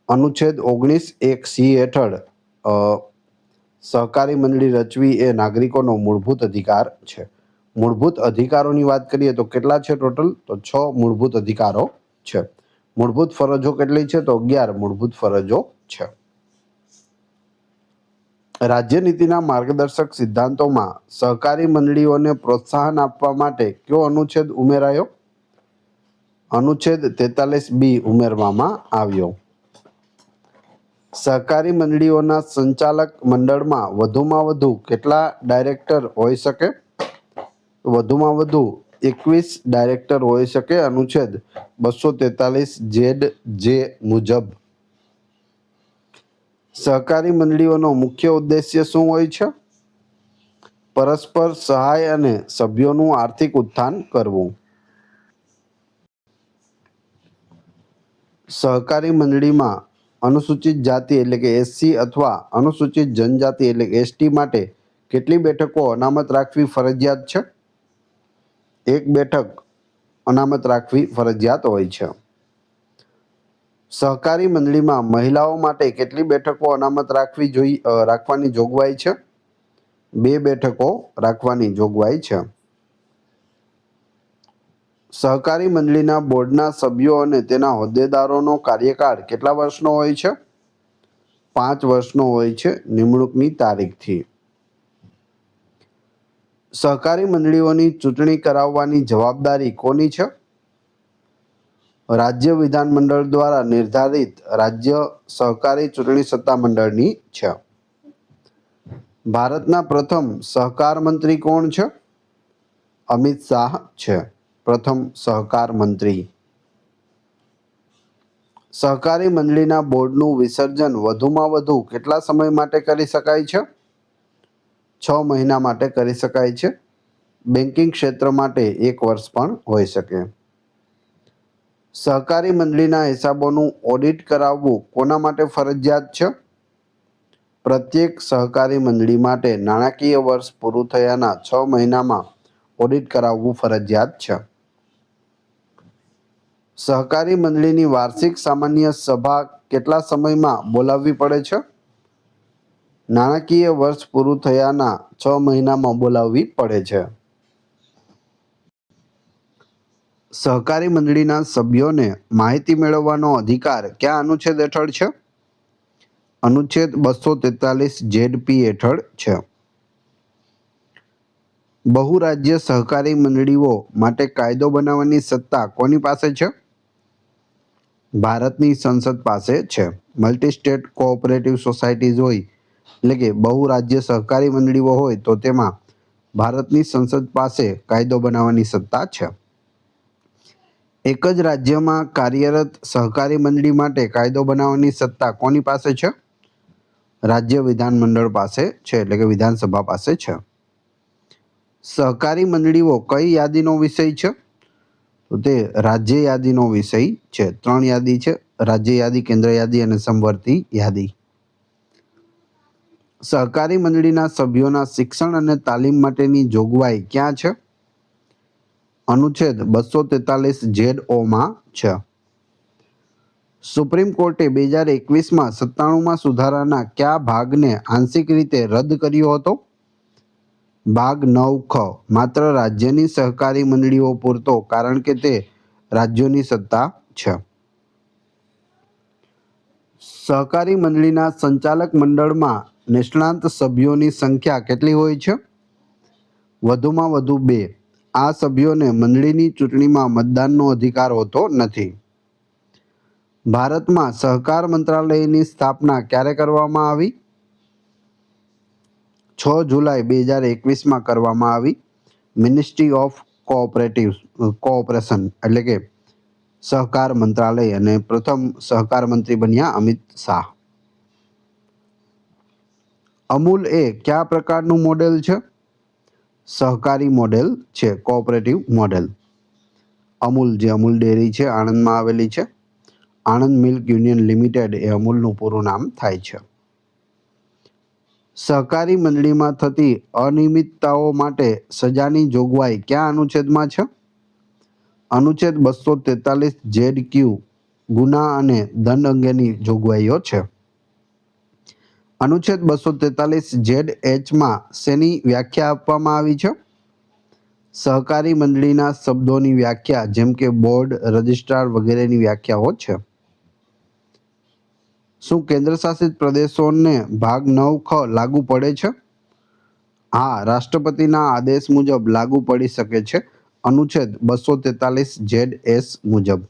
અનુચ્છેદ 19(1) હેઠળ સહકારી મંડળી રચવી એ નાગરિકોનો મૂળભૂત અધિકાર છે. મૂળભૂત અધિકારોની વાત કરીએ તો કેટલા છે ટોટલ? તો 6 મૂળભૂત અધિકારો છે. મૂળભૂત ફરજો કેટલી છે? તો 11 મૂળભૂત ફરજો છે. રાજ્યનીતિના માર્ગદર્શક સિદ્ધાંતોમાં સહકારી મંડળીઓને પ્રોત્સાહન આપવા માટે કયો અનુચ્છેદ ઉમેરાયો? અનુચ્છેદ 43(b) ઉમેરવામાં આવ્યો. સહકારી મંડળીઓના સંચાલક મંડળમાં વધુમાં વધુ કેટલા ડાયરેક્ટર હોઈ શકે? વધુમાં વધુ 21 ડાયરેક્ટર હોઈ શકે, અનુચ્છેદ 243(z)(j) મુજબ. સહકારી મંડળીઓનો મુખ્ય ઉદ્દેશ્ય શું હોય છે? પરસ્પર સહાય અને સભ્યોનું આર્થિક ઉત્થાન કરવું. સહકારી મંડળીમાં અનુસૂચિત જાતિ એટલે કે SC અથવા અનુસૂચિત જનજાતિ એટલે કે ST માટે કેટલી બેઠકો અનામત રાખવી ફરજિયાત છે? 1 બેઠક અનામત રાખવી ફરજિયાત હોય છે. સહકારી મંડળીમાં મહિલાઓ માટે કેટલી બેઠકો અનામત રાખવાની જોગવાઈ છે? 2 બેઠકો રાખવાની જોગવાઈ છે. સહકારી મંડળીના બોર્ડના સભ્યો અને તેના હોદ્દેદારોનો કાર્યકાળ કેટલા વર્ષનો હોય છે? 5 વર્ષનો હોય છે નિમણૂકની તારીખથી. સહકારી મંડળીઓની ચૂંટણી કરાવવાની જવાબદારી કોની છે? રાજ્ય વિધાનમંડળ દ્વારા નિર્ધારિત રાજ્ય સહકારી ચૂંટણી સત્તામંડળની છે. ભારતના પ્રથમ સહકાર મંત્રી કોણ છે? અમિત શાહ છે પ્રથમ સહકાર મંત્રી. સહકારી મંડળીના બોર્ડનું વિસર્જન વધુમાં વધુ કેટલા સમય માટે કરી શકાય છે? 6 મહિના માટે કરી શકાય છે. બેન્કિંગ ક્ષેત્ર માટે 1 વર્ષ પણ હોઈ શકે. સહકારી મંડળીના હિસાબોનું ઓડિટ કરાવવું કોના માટે ફરજિયાત છે? પ્રત્યેક સહકારી મંડળી માટે નાણાકીય વર્ષ પૂરું થયાના 6 મહિનામાં ઓડિટ કરાવવું ફરજિયાત છે. સહકારી મંડળીની વાર્ષિક સામાન્ય સભા કેટલા સમયમાં બોલાવવી પડે છે? નાણાકીય વર્ષ પૂરું થયાના 6 મહિનામાં બોલાવવી પડે છે. સહકારી મંડળીના સભ્યોને માહિતી મેળવવાનો અધિકાર કયા અનુચ્છેદ હેઠળ છે? અનુચ્છેદ 243(z)(p) હેઠળ છે. બહુરાજ્ય સહકારી મંડળીઓ માટે કાયદો બનાવવાની સત્તા કોની પાસે છે? ભારતની સંસદ પાસે છે. મલ્ટી સ્ટેટ કોઓપરેટિવ સોસાયટીઝ હોય એટલે કે બહુરાજ્ય સહકારી મંડળીઓ હોય તો તેમાં ભારતની સંસદ પાસે કાયદો બનાવવાની સત્તા છે. એક જ રાજ્યમાં કાર્યરત સહકારી મંડળી માટે કાયદો બનાવવાની સત્તા કોની પાસે છે? રાજ્ય વિધાનમંડળ પાસે છે એટલે કે વિધાનસભા પાસે છે. સહકારી મંડળીઓ કઈ યાદીનો વિષય છે? તો તે રાજ્ય યાદીનો વિષય છે. 3 યાદી છે: રાજ્ય યાદી, કેન્દ્ર યાદી અને સમવર્તી યાદી. સહકારી મંડળીના સભ્યોના શિક્ષણ અને તાલીમ માટેની જોગવાઈ ક્યાં છે? અનુચ્છેદ 243(z)(o) માં છે. સુપ્રીમ કોર્ટે 2021માં 97માં સુધારાના કયા ભાગને આંશિક રીતે રદ કર્યો હતો? ભાગ 9 માત્ર રાજ્યની સહકારી મંડળીઓ પૂરતો, કારણ કે તે રાજ્યોની સત્તા છે. સહકારી મંડળીના સંચાલક મંડળમાં નિષ્ણાંત સભ્યોની સંખ્યા કેટલી હોય છે? વધુમાં વધુ 2. આ સભ્યોને મંડળીની ચૂંટણીમાં મતદાનનો અધિકાર હોતો નથી. ભારતમાં સહકાર મંત્રાલયની સ્થાપના ક્યારે કરવામાં આવી? 6 જુલાઈ 2021માં કરવામાં આવી. મિનિસ્ટ્રી ઓફ કોઓપરેશન એટલે કે સહકાર મંત્રાલય, અને પ્રથમ સહકાર મંત્રી બન્યા અમિત શાહ. અમૂલ એ કયા પ્રકારનું મોડેલ છે? સહકારી મોડેલ છે, કોઓપરેટિવ મોડેલ. અમૂલ જે અમૂલ ડેરી છે, આણંદમાં આવેલી છે. આણંદ મિલ્ક યુનિયન લિમિટેડ એ અમૂલનું પૂરું નામ થાય છે. સહકારી મંડળીમાં થતી અનિયમિતતાઓ માટે સજાની જોગવાઈ કયા અનુચ્છેદમાં છે? અનુચ્છેદ 243 ZQ ગુના અને દંડ અંગેની જોગવાઈઓ છે. અનુચ્છેદ 243 ZH શેની વ્યાખ્યા આપવામાં આવી છે? સહકારી મંડળીના શબ્દોની વ્યાખ્યા, જેમ કે બોર્ડ, રજિસ્ટ્રાર વગેરેની વ્યાખ્યાઓ છે. શું કેન્દ્ર શાસિત પ્રદેશોને ભાગ 9 લાગુ પડે છે? હા, રાષ્ટ્રપતિના આદેશ મુજબ લાગુ પડી શકે છે, અનુચ્છેદ 243 ZS મુજબ.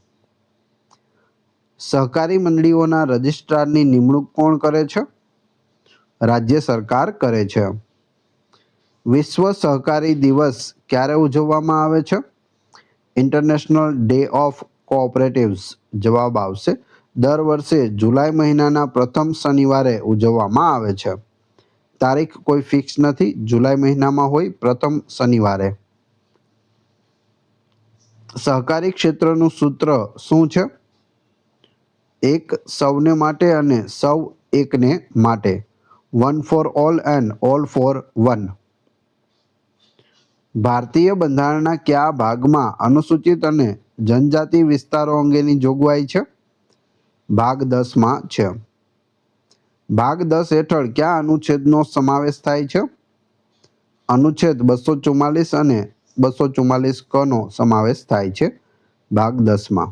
સહકારી મંડળીઓના રજિસ્ટ્રારની નિમણૂક કોણ કરે છે? રાજ્ય સરકાર કરે છે. વિશ્વ સહકારી દિવસ ક્યારે ઉજવવામાં આવે છે? International day of cooperatives. જવાબ આવશે દર વર્ષે જુલાઈ મહિનાના પ્રથમ શનિવારે ઉજવવામાં આવે છે. તારીખ કોઈ ફિક્સ નથી, જુલાઈ મહિનામાં હોય, પ્રથમ શનિવારે. સહકારી ક્ષેત્રનું સૂત્ર શું છે? એક સૌને માટે અને સૌ એકને માટે. One for all and all for one. ભારતીય બંધારણના કયા ભાગમાં અનુસૂચિત અને જનજાતિ વિસ્તારો અંગેની જોગવાઈ છે? ભાગ 10માં છે. ભાગ 10 હેઠળ કયા અનુચ્છેદનો સમાવેશ થાય છે? અનુચ્છેદ 244 અને 244 ક નો સમાવેશ થાય છે ભાગ 10માં.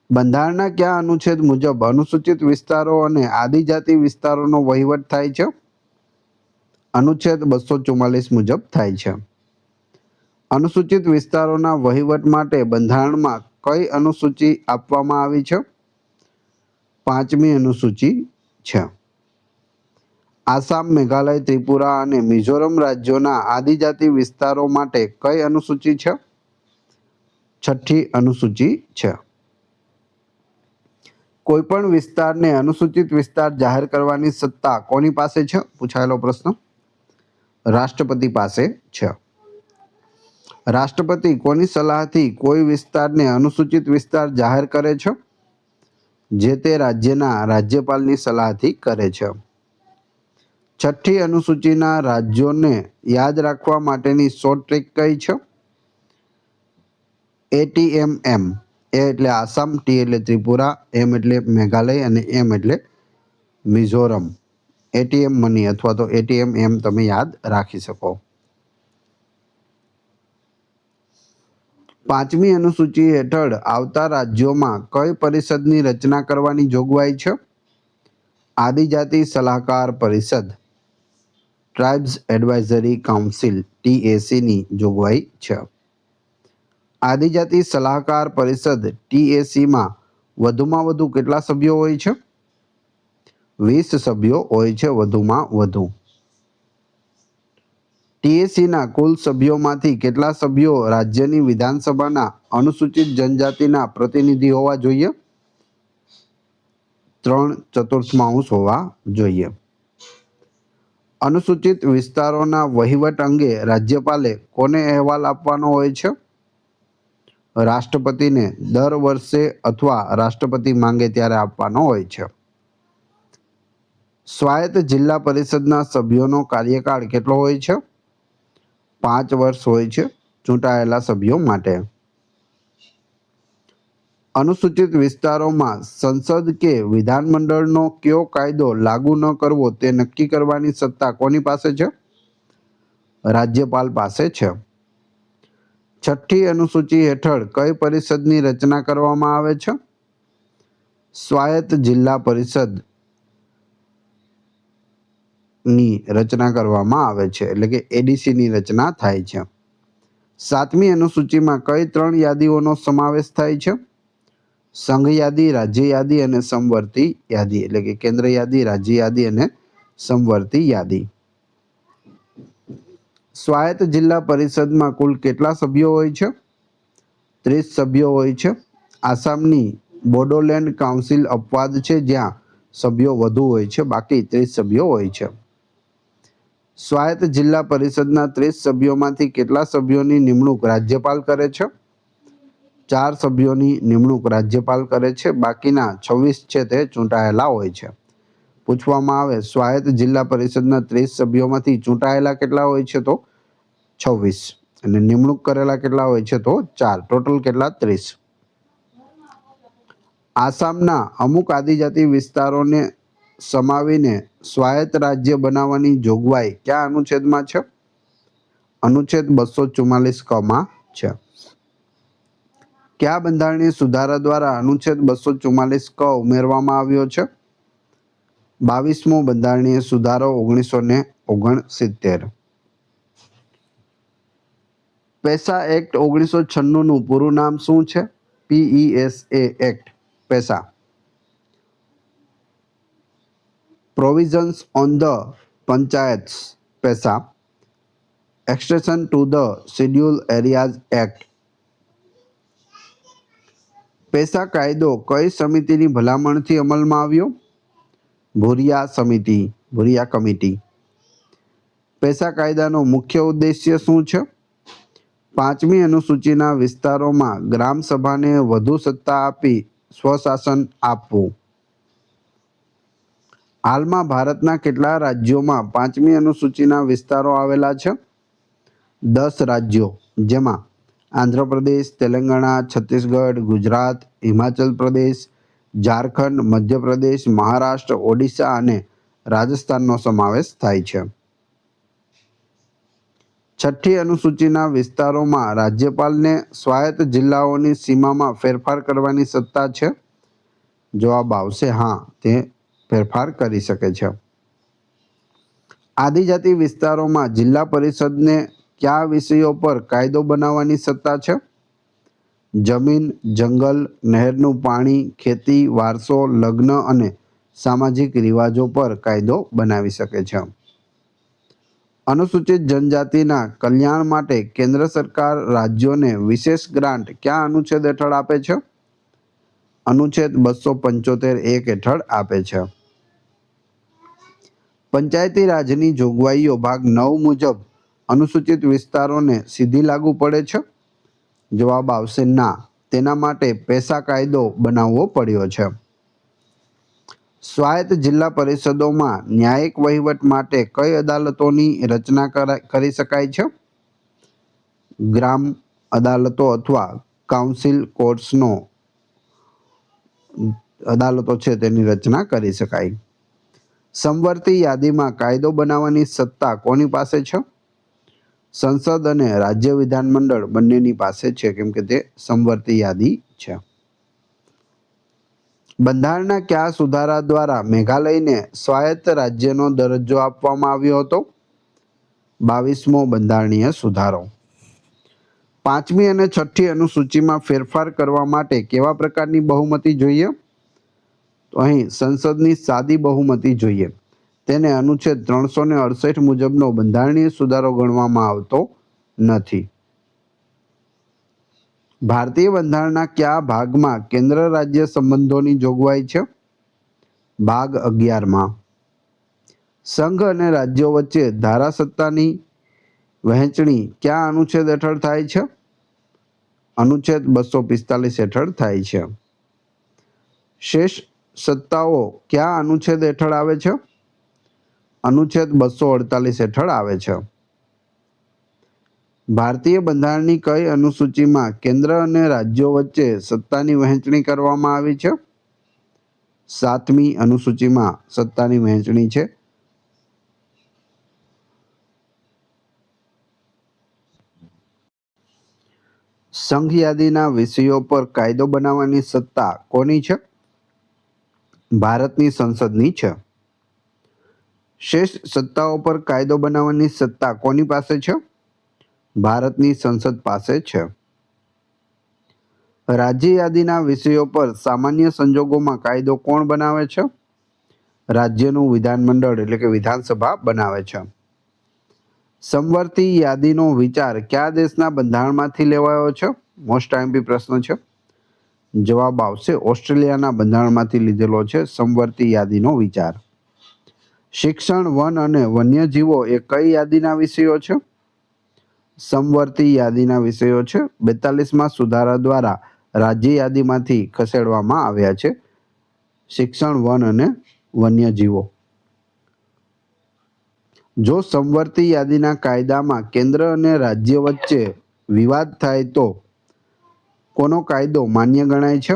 બંધારણના કયા અનુચ્છેદ મુજબ અનુસૂચિત વિસ્તારો અને આદિજાતિ વિસ્તારોનો વહીવટ થાય છે? અનુચ્છેદ 244 મુજબ થાય છે. અનુસૂચિત વિસ્તારોના વહીવટ માટે બંધારણમાં કઈ અનુસૂચિ આપવામાં આવી છે? 5મી અનુસૂચિ છે. આસામ, મેઘાલય, ત્રિપુરા અને મિઝોરમ રાજ્યોના આદિજાતિ વિસ્તારો માટે કઈ અનુસૂચિ છે? 6ઠ્ઠી અનુસૂચિ છે. કોઈપણ વિસ્તારને અનુસૂચિત વિસ્તાર જાહેર કરવાની સત્તા કોની પાસે છે? પૂછાયેલો પ્રશ્ન. રાષ્ટ્રપતિ પાસે છે. રાષ્ટ્રપતિ કોની સલાહથી કોઈ વિસ્તારને અનુસૂચિત વિસ્તાર જાહેર કરે છે? જે તે રાજ્યના રાજ્યપાલની સલાહથી કરે છે. 6ઠ્ઠી અનુસૂચિના રાજ્યોને યાદ રાખવા માટેની શોર્ટ ટ્રિક કઈ છે? ATMM. એ એટલે આસામ, ટી એટલે ત્રિપુરા, એમ એટલે મેઘાલય અને એમ એટલે મિઝોરમ. ATM મની અથવા તો ATMM તમે યાદ રાખી શકો. 5મી અનુસૂચિ હેઠળ આવતા રાજ્યોમાં કઈ પરિષદની રચના કરવાની જોગવાઈ છે? આદિજાતિ સલાહકાર પરિષદ. ટ્રાઇબ્સ એડવાઇઝરી કાઉન્સિલ TACની જોગવાઈ છે. આદિજાતિ સલાહકાર પરિષદ TACમાં વધુમાં વધુ કેટલા સભ્યો હોય છે? 20 સભ્યો હોય છે વધુમાં વધુ. TACના કુલ સભ્યોમાંથી કેટલા સભ્યો રાજ્યની વિધાનસભાના અનુસૂચિત જનજાતિના પ્રતિનિધિ હોવા જોઈએ? 3/4 હોવા જોઈએ. અનુસૂચિત વિસ્તારોના વહીવટ અંગે રાજ્યપાલે કોને અહેવાલ આપવાનો હોય છે? રાષ્ટ્રપતિને દર વર્ષે અથવા રાષ્ટ્રપતિ માંગે ત્યારે આપવાનો હોય છે. સ્વાયત્ત જિલ્લા પરિષદના સભ્યોનો કાર્યકાળ કેટલો હોય છે? 5 વર્ષ હોય છે ચૂંટાયેલા સભ્યો માટે. અનુસૂચિત વિસ્તારોમાં સંસદ કે વિધાનમંડળનો કયો કાયદો લાગુ ન કરવો તે નક્કી કરવાની સત્તા કોની પાસે છે? રાજ્યપાલ પાસે છે. છઠ્ઠી અનુસૂચિ હેઠળ કઈ પરિષદની રચના કરવામાં આવે છે? સ્વાયત્ત જિલ્લા પરિષદ ની રચના કરવામાં આવે છે, એટલે કે એડીસી ની રચના થાય છે. સાતમી અનુસૂચિમાં કઈ 3 યાદીઓનો સમાવેશ થાય છે? સંઘ યાદી, રાજ્ય યાદી અને સમવર્તી યાદી, એટલે કે કેન્દ્ર યાદી, રાજ્ય યાદી અને સમવર્તી યાદી. સ્વાયત્ત જિલ્લા પરિષદમાં કુલ કેટલા સભ્યો હોય છે? 30 સભ્યો હોય છે. આસામની બોડોલેન્ડ કાઉન્સિલ અપવાદ છે, જ્યાં સભ્યો વધુ હોય છે, બાકી 30 સભ્યો હોય છે. સ્વાયત્ત જિલ્લા પરિષદના 30 સભ્યોમાંથી કેટલા સભ્યોની નિમણૂક રાજ્યપાલ કરે છે? 4 સભ્યોની નિમણૂક રાજ્યપાલ કરે છે, બાકીના 26 છે તે ચૂંટાયેલા હોય છે. પૂછવામાં આવે સ્વાયત્ત જિલ્લા પરિષદના 30 સભ્યોમાંથી ચૂંટાયેલા કેટલા હોય છે? તો 26 અને નિમણૂક કરેલા કેટલા હોય છે? તો 4. ટોટલ કેટલા? 30. આસામના અમુક આદિજાતિ વિસ્તારોને સમાવીને સ્વાયત્ત રાજ્ય બનાવવાની જોગવાઈ કયા અનુચ્છેદમાં છે? અનુચ્છેદ 244 ક માં છે. કયા બંધારણીય સુધારા દ્વારા અનુચ્છેદ 244 ક ઉમેરવામાં આવ્યો છે? 22મો બંધારણીય સુધારો 1969. પેસા એક્ટ 1996 નું પૂરું નામ શું છે? PESA act. પેસા પ્રોવિઝન્સ ઓન ધ પંચાયત્સ. પેસા extension to the schedule areas act. પેસા કાયદો કઈ સમિતિની ભલામણથી અમલમાં આવ્યો? ભુરિયા કમિટી. પેસા કાયદાનો મુખ્ય ઉદ્દેશ્ય શું છે? 5મી અનુસૂચિના વિસ્તારોમાં ગ્રામ સભાને વધુ સત્તા આપી સ્વશાસન આપવું. હાલમાં ભારતના કેટલા રાજ્યોમાં 5મી અનુસૂચિના વિસ્તારો આવેલા છે? 10 રાજ્યો, જેમાં આંધ્રપ્રદેશ, તેલંગાણા, છત્તીસગઢ, ગુજરાત, હિમાચલ પ્રદેશ, ઝારખંડ, મધ્યપ્રદેશ, મહારાષ્ટ્ર, ઓડિશા અને રાજસ્થાનનો સમાવેશ થાય છે. છઠ્ઠી અનુસૂચિના વિસ્તારોમાં રાજ્યપાલને સ્વાયત્ત જિલ્લાઓની સીમામાં ફેરફાર કરવાની સત્તા છે? જવાબ આવશે હા, તે ફેરફાર કરી શકે છે. આદિજાતિ વિસ્તારોમાં જિલ્લા પરિષદને કયા વિષયો પર કાયદો બનાવવાની સત્તા છે? જમીન, જંગલ, નહેરનું પાણી, ખેતી, વારસો, લગ્ન અને સામાજિક રિવાજો પર કાયદો બનાવી શકે છે. અનુસૂચિત જનજાતિના કલ્યાણ માટે કેન્દ્ર સરકાર રાજ્યોને વિશેષ ગ્રાન્ટ કયા અનુચ્છેદ હેઠળ આપે છે? અનુચ્છેદ 275(1) હેઠળ આપે છે. પંચાયતી રાજની જોગવાઈઓ ભાગ 9 મુજબ અનુસૂચિત વિસ્તારોને સીધી લાગુ પડે છે? જવાબ આવશે ના, તેના માટે પેસા કાયદો બનાવવો પડ્યો છે. સ્વાયત્ત જિલ્લા પરિષદોમાં ન્યાયિક વહીવટ માટે કઈ અદાલતોની રચના કરી શકાય છે? ગ્રામ અદાલતો અથવા કાઉન્સિલ કોર્ટ્સનો અદાલતો છે તેની રચના કરી શકાય. સમવર્તી યાદીમાં કાયદો બનાવવાની સત્તા કોની પાસે છે? સંસદ અને રાજ્ય વિધાનમંડળ બંનેની પાસે છે, કેમ કે તે સમવર્તી યાદી છે. બંધારણના કયા સુધારા દ્વારા મેઘાલયને સ્વાયત્ત રાજ્યનો દરજ્જો આપવામાં આવ્યો હતો? 22મો બંધારણીય સુધારો. 5મી અને 6ઠ્ઠી અનુસૂચિમાં ફેરફાર કરવા માટે કેવા પ્રકારની બહુમતી જોઈએ? તો અહીં સંસદની સાદી બહુમતી જોઈએ. તેને અનુચ્છેદ 368 મુજબનો બંધારણીય સુધારો ગણવામાં આવતો નથી. ભારતીય બંધારણના કયા ભાગમાં કેન્દ્ર રાજ્ય સંબંધોની જોગવાઈ છે? ભાગ 11માં. સંઘ અને રાજ્યો વચ્ચે ધારાસત્તાની વહેંચણી કયા અનુચ્છેદ હેઠળ થાય છે? અનુચ્છેદ 245 હેઠળ થાય છે. શેષ સત્તાઓ કયા અનુચ્છેદ હેઠળ આવે છે? અનુચ્છેદ 248 હેઠળ આવે છે. ભારતીય બંધારણની કઈ અનુસૂચિમાં કેન્દ્ર અને રાજ્યો વચ્ચે સત્તાની વહેંચણી કરવામાં આવી છે? 7મી અનુસૂચિમાં સત્તાની વહેંચણી છે. સંઘ યાદીના વિષયો પર કાયદો બનાવવાની સત્તા કોની છે? ભારતની સંસદની છે. શેષ સત્તાઓ પર કાયદો બનાવવાની સત્તા કોની પાસે છે? ભારતની સંસદ પાસે છે. રાજ્ય યાદીના વિષયો પર સામાન્ય સંજોગોમાં કાયદો કોણ બનાવે છે? રાજ્યનું વિધાનમંડળ એટલે કે વિધાનસભા બનાવે છે. સમવર્તી યાદીનો વિચાર કયા દેશના બંધારણમાંથી લેવાયો છે? મોસ્ટ આઈએમપી પ્રશ્ન છે. જવાબ આવશે ઓસ્ટ્રેલિયાના બંધારણમાંથી લીધેલો છે સમવર્તી યાદીનો વિચાર. શિક્ષણ, વન અને વન્યજીવો એ કઈ યાદીના વિષયો છે? સમવર્તી યાદીના વિષયો છે. 42માં સુધારા દ્વારા રાજ્ય યાદીમાંથી ખસેડવામાં આવ્યા છે શિક્ષણ, વન અને વન્યજીવો. જો સમવર્તી યાદીના કાયદામાં કેન્દ્ર અને રાજ્ય વચ્ચે વિવાદ થાય તો કોનો કાયદો માન્ય ગણાય છે?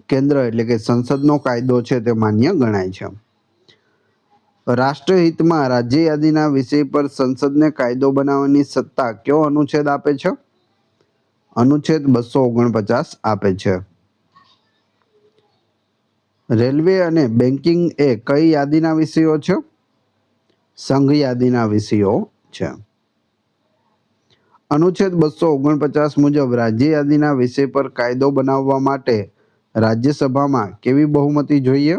કેન્દ્ર એટલે કે સંસદનો કાયદો છે તે માન્ય ગણાય છે. રાષ્ટ્રહિતમાં રાજ્ય યાદીના વિષય પર સંસદને કાયદો બનાવવાની સત્તા કયો અનુચ્છેદ આપે છે? અનુચ્છેદ 249 આપે છે. રેલવે અને બેન્કિંગ એ કઈ યાદીના વિષયો છે? સંઘ યાદીના વિષયો છે. અનુચ્છેદ 249 મુજબ રાજ્ય યાદીના વિષય પર કાયદો બનાવવા માટે રાજ્યસભામાં કેવી બહુમતી જોઈએ?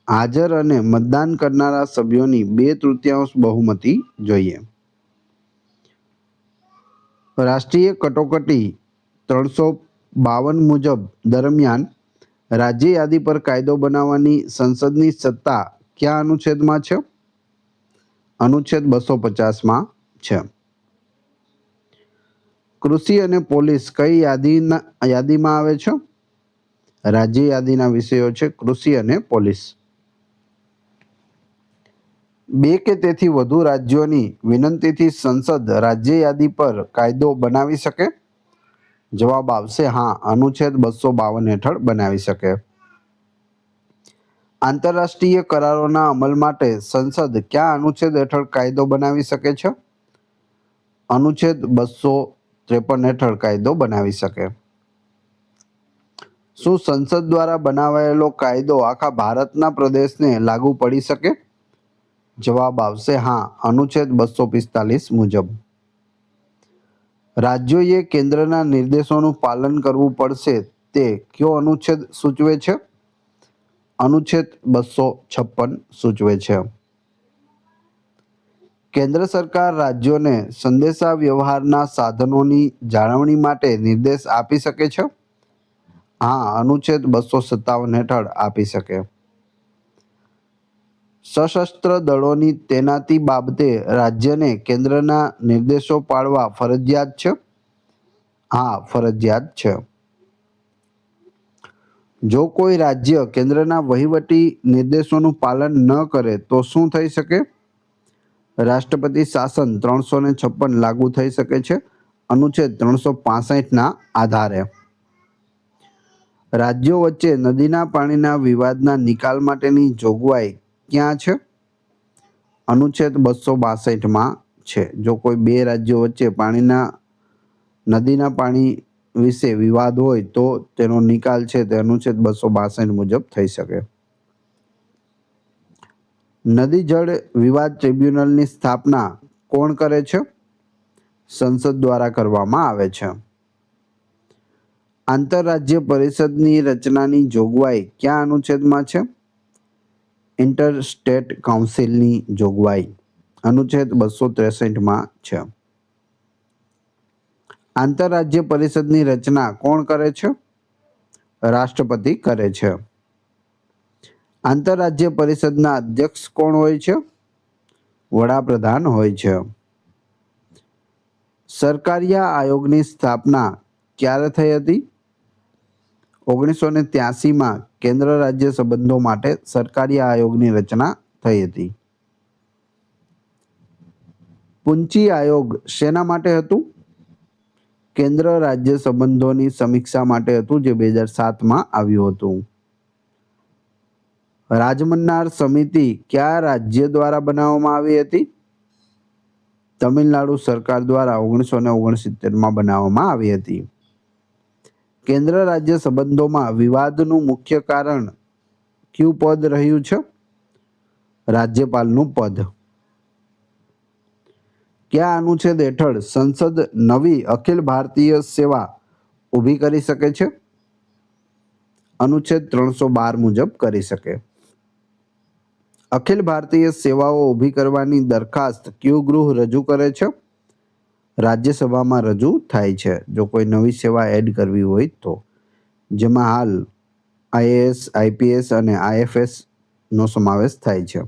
હાજર અને મતદાન કરનારા સભ્યોની 2/3 બહુમતી જોઈએ. રાષ્ટ્રીય કટોકટી 352 મુજબ દરમિયાન રાજ્ય યાદી પર કાયદો બનાવવાની સંસદની સત્તા કયા અનુચ્છેદમાં છે? અનુચ્છેદ 250માં છે. કૃષિ અને પોલીસ કઈ યાદીમાં આવે છે? રાજ્ય યાદીના વિષયો છે કૃષિ અને પોલીસ. 2 કે તેથી વધુ રાજ્યોની વિનંતીથી સંસદ રાજ્ય યાદી પર કાયદો બનાવી શકે? જવાબ આવશે હા, અનુચ્છેદ 252 હેઠળ બનાવી શકે. આંતરરાષ્ટ્રીય કરારોના અમલ માટે સંસદ કયા અનુચ્છેદ હેઠળ કાયદો બનાવી શકે છે? અનુચ્છેદ 253 હેઠળ કાયદો બનાવી શકે. શું સંસદ દ્વારા બનાવાયેલો કાયદો આખા ભારતના પ્રદેશને લાગુ પડી શકે? જવાબ આવશે હા, અનુચ્છેદ 245 મુજબ. રાજ્યોએ કેન્દ્રના નિર્દેશોનું પાલન કરવું પડશે તે કયો અનુચ્છેદ સૂચવે છે? અનુચ્છેદ 256 સૂચવે છે. કેન્દ્ર સરકાર રાજ્યોને સંદેશા વ્યવહારના સાધનોની જાળવણી માટે નિર્દેશ આપી શકે છે? હા, અનુચ્છેદ 257 હેઠળ આપી શકે. સશસ્ત્ર દળોની તૈનાતી બાબતે રાજ્યને કેન્દ્રના નિર્દેશો પાળવા ફરજિયાત છે? હા, ફરજિયાત છે. જો કોઈ રાજ્ય કેન્દ્રના વહીવટી નિર્દેશોનું પાલન ન કરે તો શું થઈ શકે? રાષ્ટ્રપતિ શાસન 356 લાગુ થઈ શકે છે અનુચ્છેદ 365ના આધારે. રાજ્યો વચ્ચે નદીના પાણીના વિવાદના નિકાલ માટેની જોગવાઈ ક્યાં છે? અનુચ્છેદ 262માં છે. જો કોઈ 2 રાજ્યો વચ્ચે નદીના પાણી વિશે વિવાદ હોય તો તેનો નિકાલ છે તે અનુચ્છેદ 262 મુજબ થઈ શકે. નદી જળ વિવાદ ટ્રિબ્યુનલની સ્થાપના કોણ કરે છે? સંસદ દ્વારા કરવામાં આવે છે. આંતરરાજ્ય પરિષદની રચનાની જોગવાઈ કયા અનુચ્છેદમાં છે? ઇન્ટર સ્ટેટ કાઉન્સિલની જોગવાઈ અનુચ્છેદ 263માં છે. આંતરરાજ્ય પરિષદની રચના કોણ કરે છે? રાષ્ટ્રપતિ કરે છે. આંતરરાજ્ય પરિષદના અધ્યક્ષ કોણ હોય છે? વડાપ્રધાન હોય છે. સરકારિયા આયોગની સ્થાપના ક્યારે થઈ હતી? 1983માં કેન્દ્ર રાજ્ય સંબંધો માટે સરકારિયા આયોગની રચના થઈ હતી. કુંચી આયોગ શેના માટે હતું? કેન્દ્ર રાજ્ય સંબંધોની સમીક્ષા માટે હતું, જે 2007માં આવ્યું હતું. રાજમન્નાર સમિતિ કયા રાજ્ય દ્વારા બનાવવામાં આવી હતી? તમિલનાડુ સરકાર દ્વારા 1969માં બનાવવામાં આવી હતી. કેન્દ્ર રાજ્ય સંબંધોમાં વિવાદનું મુખ્ય કારણ કયું પદ રહ્યું છે? રાજ્યપાલનું પદ. કયા અનુચ્છેદ હેઠળ સંસદ નવી અખિલ ભારતીય સેવા ઊભી કરી શકે છે? અનુચ્છેદ 312 મુજબ કરી શકે. અખિલ ભારતીય સેવાઓ ઊભી કરવાની દરખાસ્ત કયું ગૃહ રજૂ કરે છે? રાજ્યસભામાં રજૂ થાય છે, જો કોઈ નવી સેવા એડ કરવી હોય તો, જેમાં હાલ આઈએએસ, આઈપીએસ અને આઈએફએસ નો સમાવેશ થાય છે.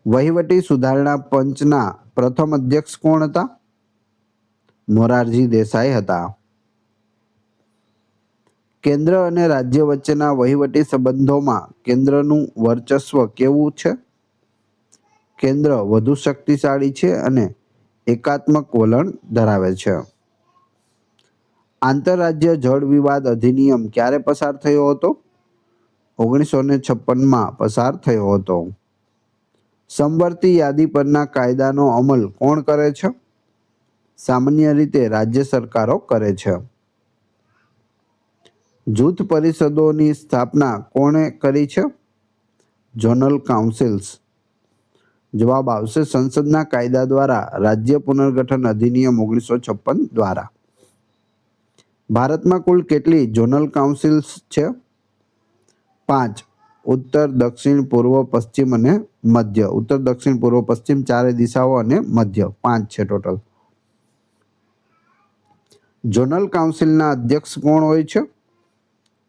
વહીવટી સુધારણા પંચના પ્રથમ અધ્યક્ષ કોણ હતા? મોરારજી દેસાઈ હતા. કેન્દ્ર અને રાજ્ય વચ્ચેના વહીવટી સંબંધોમાં કેન્દ્રનું વર્ચસ્વ કેવું છે? કેન્દ્ર વધુ શક્તિશાળી છે અને એકાત્મક વલણ ધરાવે છે. આંતરરાજ્ય જળ વિવાદ અધિનિયમ ક્યારે પસાર થયો હતો? 1956માં પસાર થયો હતો. સમવર્તી યાદી પરના કાયદાનો અમલ કોણ કરે છે? સામાન્ય રીતે રાજ્ય સરકારો કરે છે. જૂથ પરિષદોની સ્થાપના કોણે કરી છે? Zonal councils. જવાબ આવશે સંસદના કાયદા દ્વારા રાજ્ય પુનર્ગઠન અધિનિયમ 1956 દ્વારા. ભારતમાં કુલ કેટલી ઝોનલ કાઉન્સિલ્સ છે? 5. ઉત્તર, દક્ષિણ, પૂર્વ, પશ્ચિમ અને મધ્ય. ઉત્તર, દક્ષિણ, પૂર્વ, પશ્ચિમ ચારે દિશાઓ અને મધ્ય 5 છે ટોટલ. ઝોનલ કાઉન્સિલના અધ્યક્ષ કોણ હોય છે?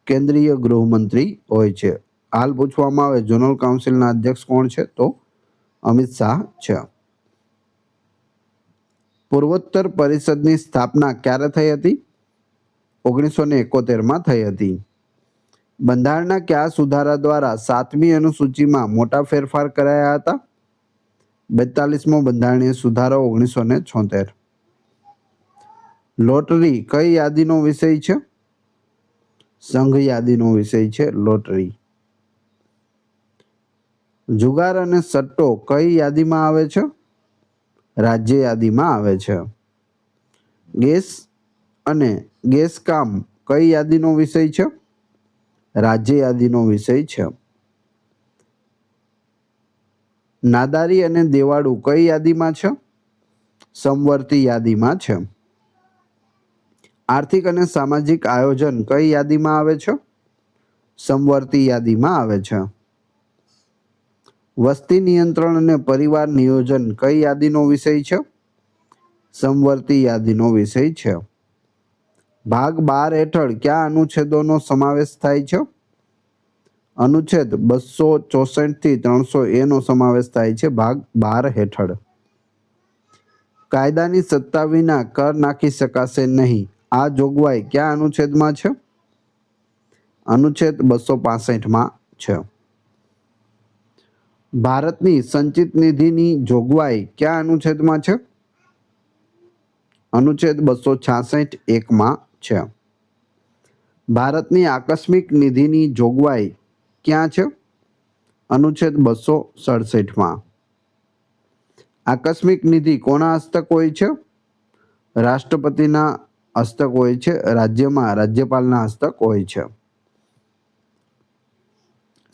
કેન્દ્રીય ગૃહમંત્રી હોય છે. હાલ પૂછવામાં આવે ઝોનલ કાઉન્સિલના અધ્યક્ષ કોણ છે, તો અમિત શાહ છે. પૂર્વોત્તર પરિષદની સ્થાપના ક્યારે થઈ હતી? 1971માં થઈ હતી. બંધારણના કયા સુધારા દ્વારા 7મી અનુસૂચિમાં મોટા ફેરફાર કરાયા હતા? 42મો બંધારણીય સુધારો 1976. લોટરી કઈ યાદીનો વિષય છે? સંઘ યાદીનો વિષય છે લોટરી. જુગાર અને સટ્ટો કઈ યાદીમાં આવે છે? રાજ્ય યાદીમાં આવે છે. ગેસ અને ગેસકામ કઈ યાદીનો વિષય છે? રાજ્ય યાદીનો વિષય છે. નાદારી અને દેવાળું કઈ યાદીમાં છે? સમવર્તી યાદીમાં છે. આર્થિક અને સામાજિક આયોજન કઈ યાદીમાં આવે છે? સમવર્તી યાદીમાં આવે છે. વસ્તી નિયંત્રણ અને પરિવાર નિયોજન કઈ યાદીનો વિષય છે? સમવર્તી યાદીનો વિષય છે. ભાગ 12 હેઠળ કયા અનુચ્છેદોનો સમાવેશ થાય છે? અનુચ્છેદ 264 થી 300A નો સમાવેશ થાય છે ભાગ 12 હેઠળ. કાયદાની સત્તા વિના કર નાખી શકાશે નહીં. આ જોગવાઈ કયા અનુચ્છેદમાં છે? અનુચ્છેદ 265માં છે. ભારતની સંચિત નિધિની જોગવાઈ કયા અનુચ્છેદમાં છે? અનુચ્છેદ 266(1) છે. ભારતની આકસ્મિક નિધિની જોગવાઈ ક્યાં છે? અનુચ્છેદ 267માં. આકસ્મિક નિધિ કોના હસ્તક હોય છે? રાષ્ટ્રપતિના હસ્તક હોય છે. રાજ્યમાં રાજ્યપાલના હસ્તક હોય છે.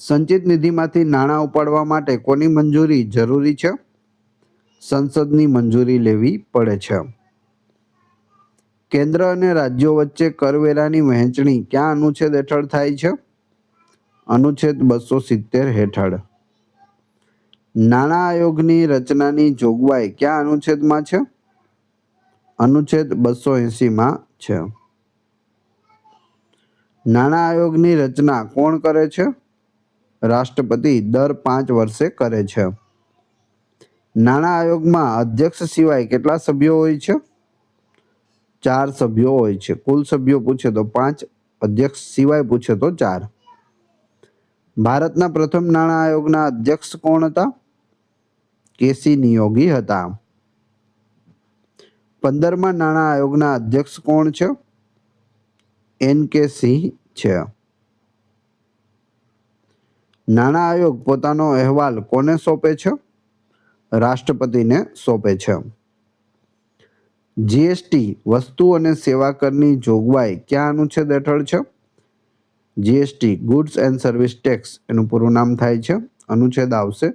સંચિત નિધિમાંથી નાણાં ઉપાડવા માટે કોની મંજૂરી જરૂરી છે? સંસદની મંજૂરી લેવી પડે છે. કેન્દ્ર અને રાજ્યો વચ્ચે કરવેરાની વહેંચણી કયા અનુચ્છેદ હેઠળ થાય છે? અનુચ્છેદ 270 હેઠળ. નાણાં આયોગની રચનાની જોગવાઈ કયા અનુચ્છેદમાં છે? અનુચ્છેદ 280માં છે. નાણાં આયોગની રચના કોણ કરે છે? રાષ્ટ્રપતિ દર 5 વર્ષે કરે છે. નાણાં આયોગમાં અધ્યક્ષ સિવાય કેટલા સભ્યો હોય છે? 4 સભ્યો હોય છે. કુલ સભ્યો પૂછે તો 5, અધ્યક્ષ સિવાય પૂછે તો 4. ભારતના પ્રથમ નાણાં આયોગના અધ્યક્ષ કોણ હતા? કેસી નિયોગી હતા. 15મા નાણાં આયોગના અધ્યક્ષ કોણ છે? NK સિંહ છે. નાણાં આયોગ પોતાનો અહેવાલ કોને સોંપે છે? રાષ્ટ્રપતિને સોંપે છે. જીએસટી વસ્તુ અને સેવા કરની જોગવાઈ કયા અનુચ્છેદ હેઠળ છે? GST goods and service tax એનું પૂરું નામ થાય છે. અનુચ્છેદ આવશે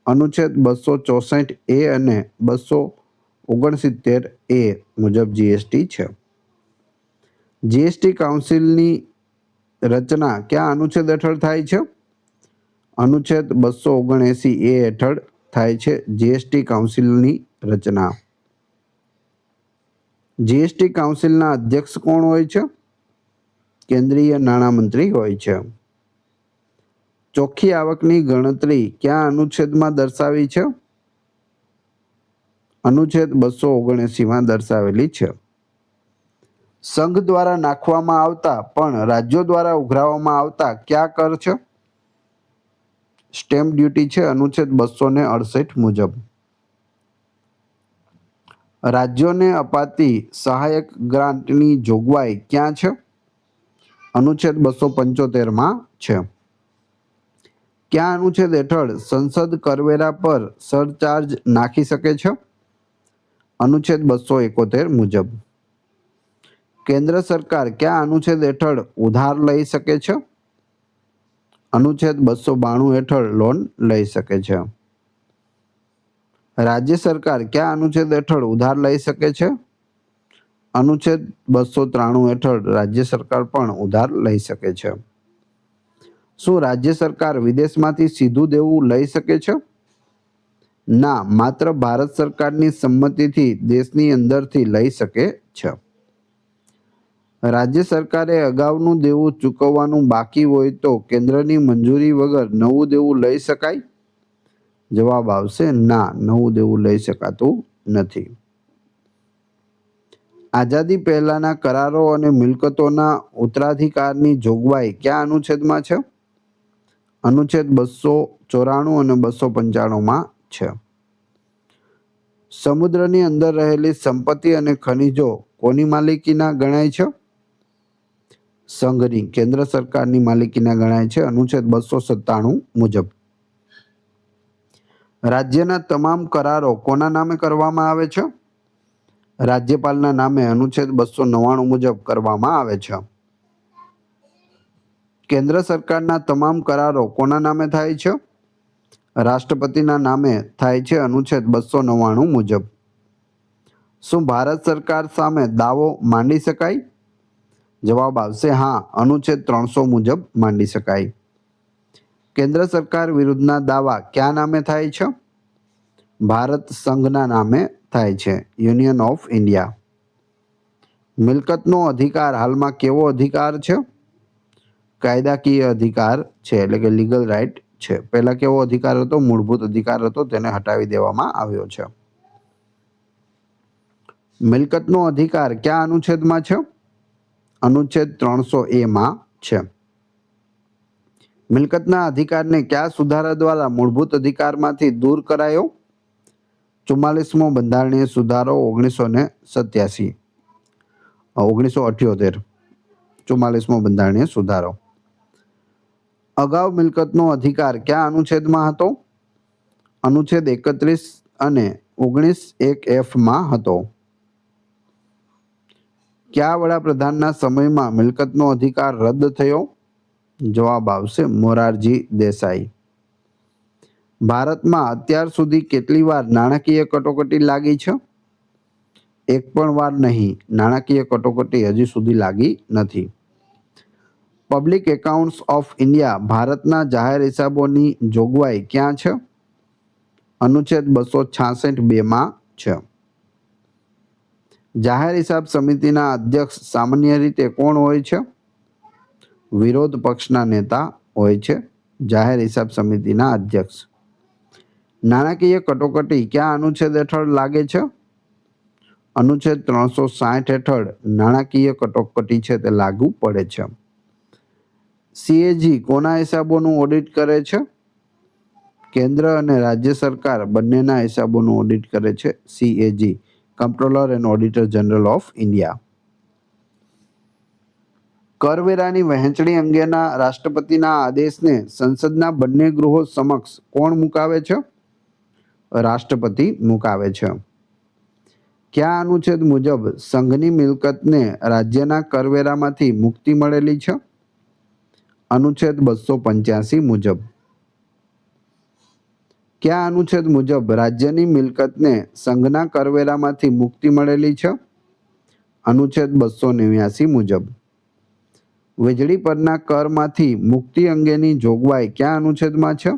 અનુચ્છેદ 264A અને 269A મુજબ જીએસટી છે. જીએસટી કાઉન્સિલની રચના કયા અનુચ્છેદ હેઠળ થાય છે? અનુચ્છેદ 279A હેઠળ થાય છે જીએસટી કાઉન્સિલની રચના. જીએસટી કાઉન્સિલના અધ્યક્ષ કોણ હોય છે? કેન્દ્રીય નાણામંત્રી હોય છે. ચોખ્ખી આવકની ગણતરી કયા અનુચ્છેદમાં દર્શાવી છે? અનુચ્છેદ 279માં દર્શાવેલી છે. સંઘ દ્વારા નાખવામાં આવતા પણ રાજ્યો દ્વારા ઉઘરાવવામાં આવતા કયા કર છે? સ્ટેમ્પ ડ્યુટી છે અનુચ્છેદ 268 મુજબ. રાજ્યોને અપાતી સહાયક ગ્રાન્ટની જોગવાઈ ક્યાં છે? અનુચ્છેદ 275માં છે. કયા અનુચ્છેદ હેઠળ સંસદ કરવેરા પર સરચાર્જ નાખી શકે છે? અનુચ્છેદ 271 મુજબ. કેન્દ્ર સરકાર કયા અનુચ્છેદ હેઠળ ઉધાર લઈ શકે છે? અનુચ્છેદ 292 હેઠળ લોન લઈ શકે છે. રાજ્ય સરકાર કયા અનુચ્છેદ હેઠળ ઉધાર લઈ શકે છે? અનુચ્છેદ 293 હેઠળ રાજ્ય સરકાર પણ ઉધાર લઈ શકે છે. શું રાજ્ય સરકાર વિદેશમાંથી સીધું દેવું લઈ શકે છે? ના, માત્ર ભારત સરકારની સંમતિથી દેશની અંદરથી લઈ શકે છે. રાજ્ય સરકારે અગાઉનું દેવું ચૂકવવાનું બાકી હોય તો કેન્દ્રની મંજૂરી વગર નવું દેવું લઈ શકાય? જવાબ આવશે ના, નવું દેવું લઈ શકાતું નથી. આઝાદી પહેલાના કરારો અને મિલકતોના ઉત્તરાધિકારની જોગવાઈ કયા અનુચ્છેદમાં છે? અનુચ્છેદ 294 અને 295માં છે. સમુદ્રની અંદર રહેલી સંપત્તિ અને ખનિજો કોની માલિકીના ગણાય છે? સંઘની, કેન્દ્ર સરકારની માલિકીના ગણાય છે અનુચ્છેદ 297 મુજબ. રાજ્યના તમામ કરારો કોના નામે કરવામાં આવે છે? રાજ્યપાલના નામે અનુચ્છેદ 299 મુજબ કરવામાં આવે છે. કેન્દ્ર સરકારના તમામ કરારો કોના નામે થાય છે? રાષ્ટ્રપતિના નામે થાય છે અનુચ્છેદ 299 મુજબ. શું ભારત સરકાર સામે દાવો માંડી શકાય? જવાબ આવશે હા, અનુચ્છેદ 300 મુજબ માંડી શકાય. કેન્દ્ર સરકાર વિરુદ્ધના દાવા કયા નામે થાય છે? ભારત સંઘના નામે થાય છે, યુનિયન ઓફ ઇન્ડિયા. મિલકતનો અધિકાર હાલમાં કેવો અધિકાર છે? કાયદાકીય અધિકાર છે, એટલે કે લીગલ રાઇટ છે. પહેલા કેવો અધિકાર હતો? મૂળભૂત અધિકાર હતો, તેને હટાવી દેવામાં આવ્યો છે. મિલકતનો અધિકાર કયા અનુચ્છેદમાં છે? અનુચ્છેદ 300A છે. મિલકતના અધિકારને કયા સુધારા દ્વારા મૂળભૂત અધિકારમાંથી દૂર કરાયો? 44મો બંધારણીય સુધારો 1987. 1978. 44મો બંધારણીય સુધારો. અગાઉ મિલકતનો અધિકાર કયા અનુચ્છેદમાં હતો? અનુચ્છેદ 31 અને 19(1)(f) હતો. કયા વડાપ્રધાનના સમયમાં મિલકતનો અધિકાર રદ થયો? જવાબ આવશે મોરારજી દેસાઈ. ભારતમાં અત્યાર સુધી કેટલી વાર નાણાકીય કટોકટી લાગી છે? એક પણ વાર નહીં. નાણાકીય કટોકટી હજી સુધી લાગી નથી. પબ્લિક એકાઉન્ટ્સ ઓફ ઇન્ડિયા ભારતના જાહેર હિસાબોની જોગવાઈ ક્યાં છે? અનુચ્છેદ 266(2) છે. જાહેર હિસાબ સમિતિના અધ્યક્ષ સામાન્ય રીતે કોણ હોય છે? વિરોધ પક્ષના નેતા હોય છે જાહેર હિસાબ સમિતિના અધ્યક્ષ. નાણાકીય કટોકટી કયા અનુચ્છેદ હેઠળ લાગે છે? અનુચ્છેદ 360 હેઠળ નાણાકીય કટોકટી છે તે લાગુ પડે છે. CAG કોના હિસાબોનું ઓડિટ કરે છે? કેન્દ્ર અને રાજ્ય સરકાર બંનેના હિસાબોનું ઓડિટ કરે છે CAG, comptroller and auditor general of India. કરવેરાની વહેંચણી અંગેના રાષ્ટ્રપતિના આદેશને સંસદના બંને ગૃહો સમક્ષ કોણ મુકાવે છે? રાષ્ટ્રપતિ મુકાવે છે. કયા અનુચ્છેદ મુજબ સંઘની મિલકતને રાજ્યના કરવેરામાંથી મુક્તિ મળેલી છે? અનુચ્છેદ 285 મુજબ. કયા અનુચ્છેદ મુજબ રાજ્યની મિલકતને સંઘના કરવેરામાંથી મુક્તિ મળેલી છે? અનુચ્છેદ 289 મુજબ. વીજળી પરના કરમાંથી મુક્તિ અંગેની જોગવાઈ કયા અનુચ્છેદમાં છે?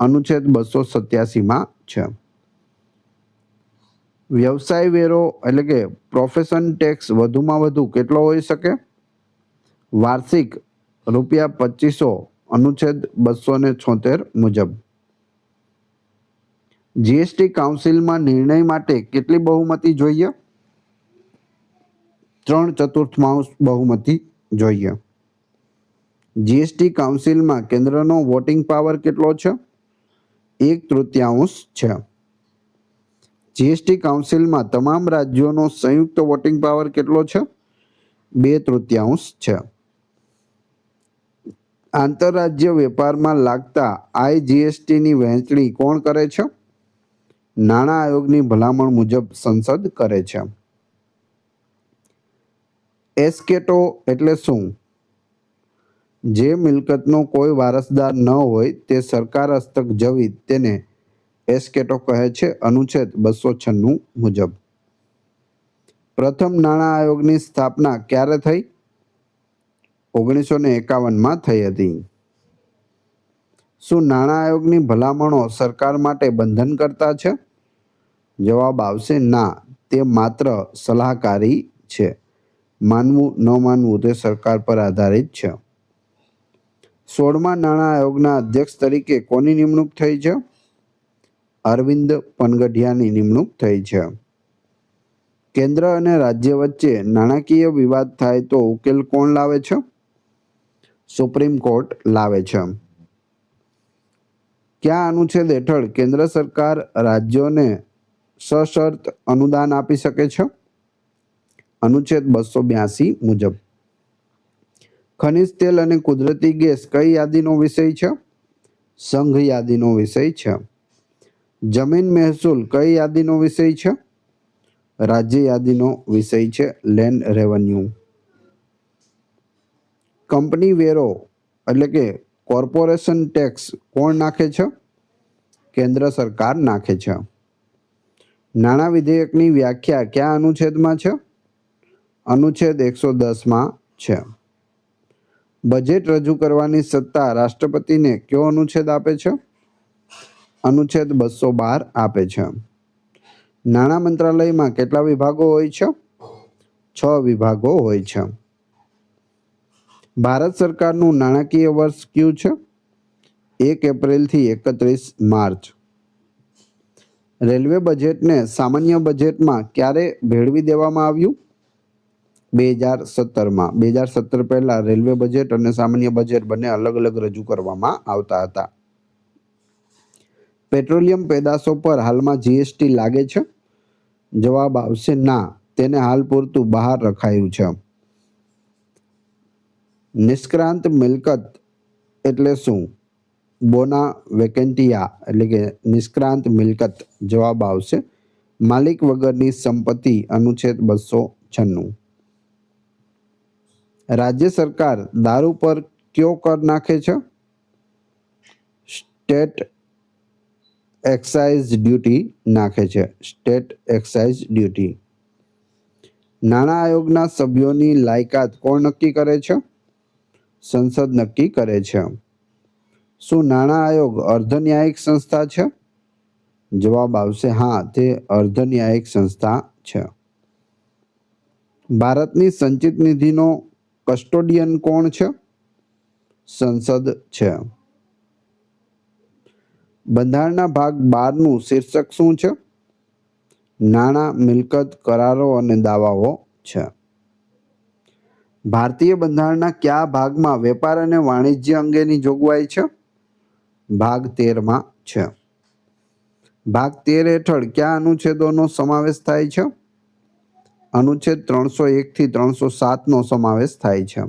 અનુચ્છેદ 287માં છે. વ્યવસાય વેરો એટલે કે પ્રોફેશન ટેક્સ વધુમાં વધુ કેટલો હોઈ શકે? વાર્ષિક ₹2500 અનુચ્છેદ 276 મુજબ. જીએસટી કાઉન્સિલમાં નિર્ણય માટે કેટલી બહુમતી જોઈએ? 3/4 બહુમતી જોઈએ. જીએસટી કાઉન્સિલમાં કેન્દ્રનો વોટિંગ પાવર કેટલો છે? 1/3 છે. જીએસટી કાઉન્સિલમાં તમામ રાજ્યોનો સંયુક્ત વોટિંગ પાવર કેટલો છે? 2/3 છે. આંતરરાજ્ય વેપારમાં લાગતા આઈજીએસટીની વહેંચણી કોણ કરે છે? નાણાં આયોગની ભલામણ મુજબ સંસદ કરે છે. એસ્કેટો એટલે શું? જે મિલકતનો કોઈ વારસદાર ન હોય તે સરકાર હસ્તક જવી તેને એસ્કેટો કહે છે. અનુચ્છેદ 296 મુજબ. પ્રથમ નાણાં આયોગની સ્થાપના ક્યારે થઈ? 1951માં થઈ હતી. શું નાણાં આયોગની ભલામણો સરકાર માટે બંધનકર્તા છે? જવાબ આવશે ના, તે માત્ર સલાહકારી છે. માનવું ન માનવું તે સરકાર પર આધારિત છે. 16મા નાણાં આયોગના અધ્યક્ષ તરીકે કોની નિમણૂક થઈ છે? અરવિંદ પનગઢિયાની નિમણૂક થઈ છે. કેન્દ્ર અને રાજ્ય વચ્ચે નાણાકીય વિવાદ થાય તો ઉકેલ કોણ લાવે છે? સુપ્રીમ કોર્ટ લાવે છે. કયા અનુચ્છેદ હેઠળ કેન્દ્ર સરકાર રાજ્યોને સશર્ત અનુદાન આપી શકે છે? અનુચ્છેદ 282 મુજબ. ખનિજ તેલ અને કુદરતી ગેસ કઈ યાદીનો વિષય છે? સંઘ યાદીનો વિષય છે. જમીન મહેસૂલ કઈ યાદીનો વિષય છે? રાજ્ય યાદીનો વિષય છે. Land revenue. કંપની વેરો એટલે કે કોર્પોરેશન ટેક્સ કોણ નાખે છે? કેન્દ્ર સરકાર નાખે છે. નાણાં વિધેયકની વ્યાખ્યા કયા અનુચ્છેદમાં છે? અનુચ્છેદ 110માં છે. બજેટ રજૂ કરવાની સત્તા રાષ્ટ્રપતિને કયો અનુચ્છેદ આપે છે? અનુચ્છેદ 212 આપે છે. નાણાં મંત્રાલયમાં કેટલા વિભાગો હોય છે? 6 વિભાગો હોય છે. ભારત સરકારનું નાણાકીય વર્ષ કયું છે? 1 એપ્રિલથી 31 માર્ચ. રેલવે બજેટને સામાન્ય બજેટમાં ક્યારે ભેળવી દેવામાં આવ્યું? 2017માં. 2017 પહેલા રેલવે બજેટ અને સામાન્ય બજેટ બંને અલગ અલગ રજૂ કરવામાં આવતા હતા. પેટ્રોલિયમ પેદાશો પર હાલમાં જીએસટી લાગે છે? જવાબ આવશે ના, તેને હાલ પૂરતું બહાર રખાયું છે. નિષ્ક્રાંત મિલકત એટલે શું? બોના વેકેન્ટિયા એટલે કે નિષ્ક્રાંત મિલકત. જવાબ આવશે માલિક વગરની સંપત્તિ. અનુચ્છેદ 296. રાજ્ય સરકાર દારૂ પર કયો કર નાખે છે? સ્ટેટ એક્સાઇઝ ડ્યુટી નાખે છે. State excise duty. નાણાં આયોગના સભ્યોની લાયકાત કોણ નક્કી કરે છે? સંસદ નક્કી કરે છે. શું નાણાં આયોગ અર્ધન્યાયિક સંસ્થા છે? જવાબ આવશે હા, તે અર્ધન્યાયિક સંસ્થા છે. ભારતની સંચિત નિધિનો કસ્ટોડિયન કોણ છે? સંસદ છે. બંધારણના ભાગ 12નું શીર્ષક શું છે? નાણાં, મિલકત, કરારો અને દાવાઓ છે. ભારતીય બંધારણના કયા ભાગમાં વેપાર અને વાણિજ્ય અંગેની જોગવાઈ છે? ભાગ 13માં છે. ભાગ 13 હેઠળ કયા અનુચ્છેદોનો સમાવેશ થાય છે? અનુચ્છેદ 301 થી 307 નો સમાવેશ થાય છે.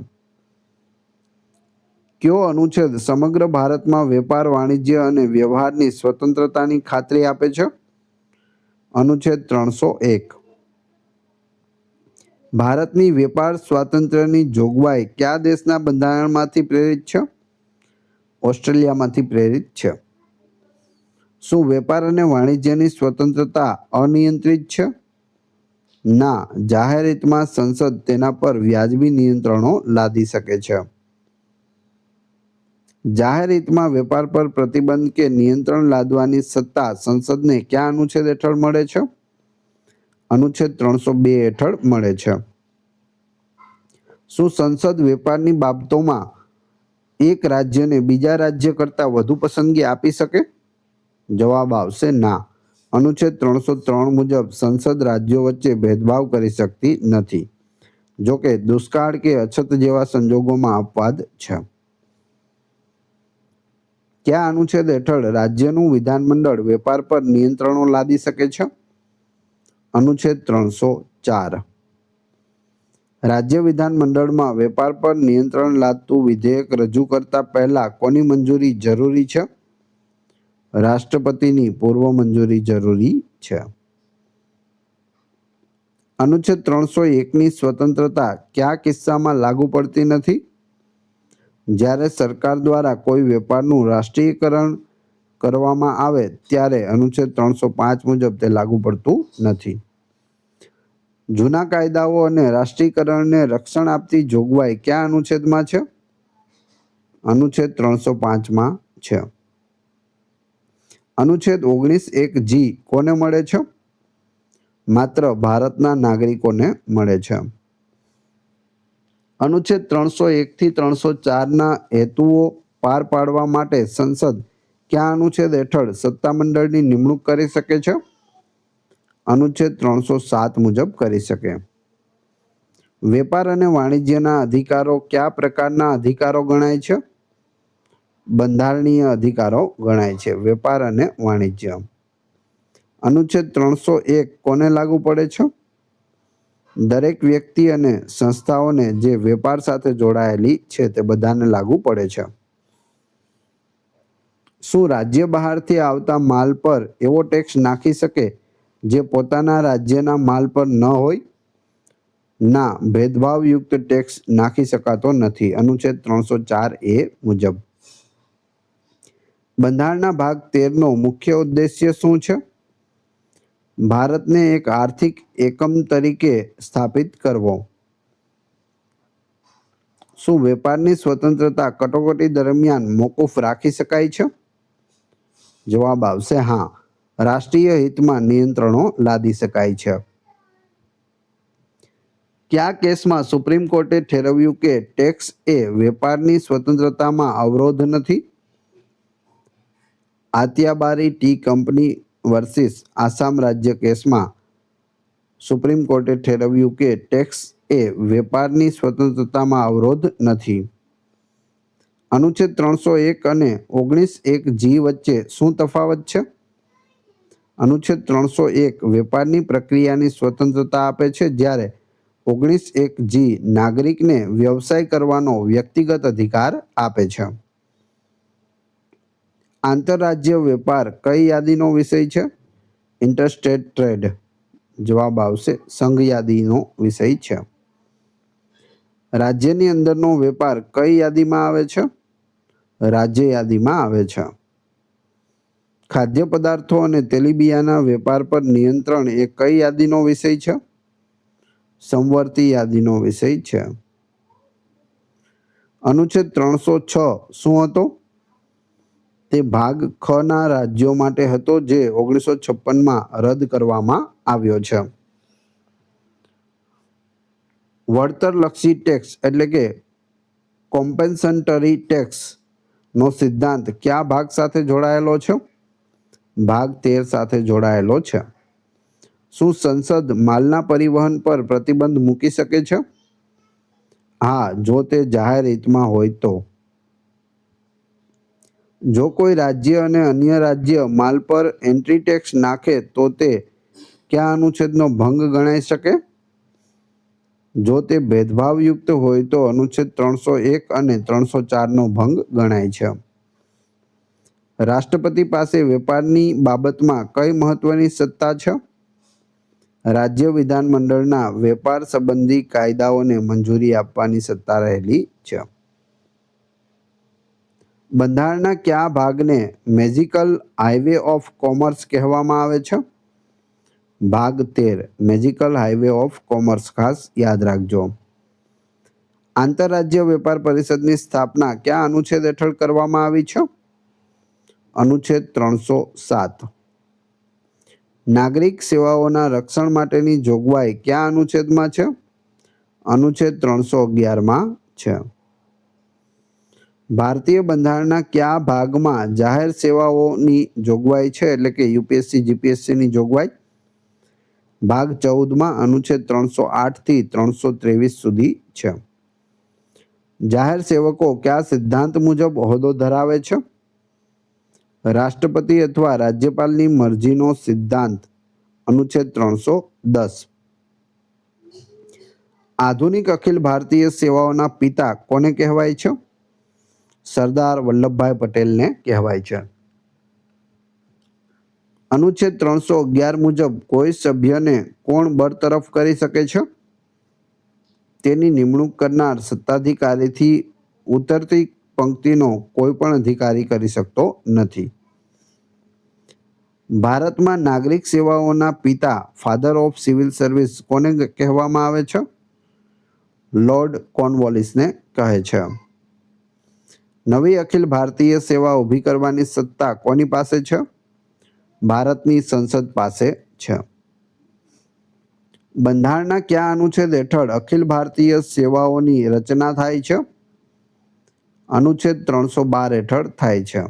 કયો અનુચ્છેદ સમગ્ર ભારતમાં વેપાર, વાણિજ્ય અને વ્યવહારની સ્વતંત્રતાની ખાતરી આપે છે? અનુચ્છેદ 301. ભારતની વેપાર સ્વાતંત્ર્યની જોગવાઈ કયા દેશના બંધારણમાંથી પ્રેરિત છે? ઓસ્ટ્રેલિયામાંથી પ્રેરિત છે. શું વેપાર અને વાણિજ્યની સ્વતંત્રતા અનિયંત્રિત છે? ના, જાહેર હિતમાં સંસદ તેના પર વ્યાજબી નિયંત્રણો લાદી શકે છે. જાહેર હિતમાં વેપાર પર પ્રતિબંધ કે નિયંત્રણ લાદવાની સત્તા સંસદને કયા અનુચ્છેદ હેઠળ મળે છે? અનુચ્છેદ 302 હેઠળ મળે છે. શું સંસદ વેપારની બાબતોમાં એક રાજ્યને બીજા રાજ્ય કરતાં વધુ પસંદગી આપી શકે? જવાબ આવશે ના. અનુચ્છેદ 303 મુજબ સંસદ રાજ્યો વચ્ચે ભેદભાવ કરી શકતી નથી. જો કે દુષ્કાળ કે અછત જેવા સંજોગોમાં અપવાદ છે. કયા અનુચ્છેદ હેઠળ રાજ્યનું વિધાનમંડળ વેપાર પર નિયંત્રણો લાદી શકે છે? અનુચ્છેદ 304. રાજ્ય વિધાનમંડળમાં વેપાર પર નિયંત્રણ લાદતું વિધેયક રજૂ કરતા પહેલા કોની મંજૂરી જરૂરી છે? રાષ્ટ્રપતિની પૂર્વ મંજૂરી જરૂરી છે. અનુચ્છેદ 301ની સ્વતંત્રતા કયા કિસ્સામાં લાગુ પડતી નથી? જ્યારે સરકાર દ્વારા કોઈ વેપારનું રાષ્ટ્રીયકરણ કરવામાં આવે ત્યારે અનુચ્છેદ 305 મુજબ તે લાગુ પડતું નથી. જૂના કાયદાઓ અને રાષ્ટ્રીયકરણને રક્ષણ આપતી જોગવાઈ કયા અનુચ્છેદમાં છે? અનુચ્છેદ 305માં છે. અનુચ્છેદ 19(1)G કોને મળે છે? માત્ર ભારતના નાગરિકોને મળે છે. અનુચ્છેદ 301 થી 304ના હેતુઓ પાર પાડવા માટે સંસદ કયા અનુચ્છેદ હેઠળ સત્તામંડળની નિમણૂક કરી શકે છે? અનુચ્છેદ 307 મુજબ કરી શકે. વેપાર અને વાણિજ્યના અધિકારો કયા પ્રકારના અધિકારો ગણાય છે? બંધારણીય અધિકારો ગણાય છે. વેપાર અને વાણિજ્ય. અનુચ્છેદ 301 કોને લાગુ પડે છે? દરેક વ્યક્તિ અને સંસ્થાઓને જે વેપાર સાથે જોડાયેલી છે તે બધાને લાગુ પડે છે. શું રાજ્ય બહારથી આવતા માલ પર એવો ટેક્સ નાખી શકે જે પોતાના રાજ્યના માલ પર ન હોય? ના, ભેદભાવયુક્ત ટેક્સ નાખી શકાતો નથી. અનુચ્છેદ 304A મુજબ. બંધારણના ભાગ 13નો મુખ્ય ઉદ્દેશ્ય શું છે? ભારતને એક આર્થિક એકમ તરીકે સ્થાપિત કરવો. શું વેપારની સ્વતંત્રતા કટોકટી દરમિયાન મોકૂફ રાખી શકાય છે? જવાબ આવશે હા. રાષ્ટ્રીય હિતમાં નિયંત્રણો લાદી શકાય છે. કયા કેસમાં સુપ્રીમ કોર્ટે ઠેરવ્યું કે ટેક્સ એ વેપારની સ્વતંત્રતામાં અવરોધ નથી? આતિયાબારી ટી કંપની વર્સિસ આસામ રાજ્ય કેસમાં સુપ્રીમ કોર્ટે ઠેરવ્યું કે ટેક્સ એ વેપારની સ્વતંત્રતામાં અવરોધ નથી. અનુચ્છેદ 301 અને 19(1)G વચ્ચે શું તફાવત છે? અનુચ્છેદ 301 વેપારની પ્રક્રિયાની સ્વતંત્રતા આપે છે જ્યારે 19(1)G નાગરિકને વ્યવસાય કરવાનો વ્યક્તિગત અધિકાર આપે છે. આંતરરાજ્ય વેપાર કઈ યાદીનો વિષય છે? Interstate trade. જવાબ આવશે સંઘ યાદીનો વિષય છે. રાજ્યની અંદરનો વેપાર કઈ યાદીમાં આવે છે? રાજ્ય યાદીમાં આવે છે. ખાદ્ય પદાર્થો અને તેલીબિયાંના વેપાર પર નિયંત્રણ એ કઈ યાદીનો વિષય છે? સમવર્તી યાદીનો વિષય છે. અનુચ્છેદ 306 શું હતો? તે ભાગ ખ ના રાજ્યો માટે હતો જે 1956માં રદ કરવામાં આવ્યો છે. વળતરલક્ષી ટેક્સ એટલે કે કોમ્પેન્સેટરી ટેક્સ નો સિદ્ધાંત કયા ભાગ સાથે જોડાયેલો છે? ભાગ 13 સાથે જોડાયેલો છે. શું સંસદ માલના પરિવહન પર પ્રતિબંધ મૂકી શકે છે? હા, જો તે જાહેર હિતમાં હોય તો. જો કોઈ રાજ્ય અને અન્ય રાજ્ય માલ પર એન્ટ્રી ટેક્સ નાખે તો તે કયા અનુચ્છેદનો ભંગ ગણાઈ શકે? જો તે ભેદભાવયુક્ત હોય તો અનુચ્છેદ 301 અને 304નો ભંગ ગણાય છે. રાષ્ટ્રપતિ પાસે વેપારની બાબતમાં કઈ મહત્વની સત્તા છે? રાજ્ય વિધાનમંડળના વેપાર સંબંધી કાયદાઓને મંજૂરી આપવાની સત્તા રહેલી છે. બંધારણના કયા ભાગને મેજિકલ હાઈવે ઓફ કોમર્સ કહેવામાં આવે છે? ભાગ 13 મેજિકલ હાઈવે ઓફ કોમર્સ, ખાસ યાદ રાખજો. આંતરરાજ્ય વેપાર પરિષદની સ્થાપના કયા અનુચ્છેદ હેઠળ કરવામાં આવી છે? અનુચ્છેદ 307. નાગરિક સેવાઓના રક્ષણ માટેની જોગવાઈ કયા અનુચ્છેદમાં છે? અનુચ્છેદ 311માં છે. ભારતીય બંધારણના કયા ભાગમાં જાહેર સેવાઓની જોગવાઈ છે, એટલે કે યુપીએસસી જીપીએસસીની જોગવાઈ? ભાગ 14માં અનુચ્છેદ 308 થી 323 સુધી છે. જાહેર સેવકો કયા સિદ્ધાંત મુજબ હોદ્દો ધરાવે છે? રાષ્ટ્રપતિ અથવા રાજ્યપાલની મરજીનો સિદ્ધાંત, અનુચ્છેદ 310. આધુનિક અખિલ ભારતીય સેવાઓના પિતા કોને કહેવાય છે? સરદાર વલ્લભભાઈ પટેલને કહેવાય છે. અનુચ્છેદ 311 મુજબ કોઈ સભ્યને કોણ બરતરફ કરી શકે છે? તેની નિમણૂક કરનાર સત્તાધિકારીથી ઉતરતી પંક્તિનો કોઈ પણ અધિકારી કરી શકતો નથી. ભારતમાં નાગરિક સેવાઓના પિતા, ફાધર ઓફ સિવિલ સર્વિસ કોને કહેવામાં આવે છે? લોર્ડ કોર્નવોલિસને કહે છે. નવી અખિલ ભારતીય સેવા ઊભી કરવાની સત્તા કોની પાસે છે? ભારતની સંસદ પાસે છે. બંધારણના કયા અનુચ્છેદ હેઠળ અખિલ ભારતીય સેવાઓની રચના થાય છે? અનુચ્છેદ 312 હેઠળ થાય છે.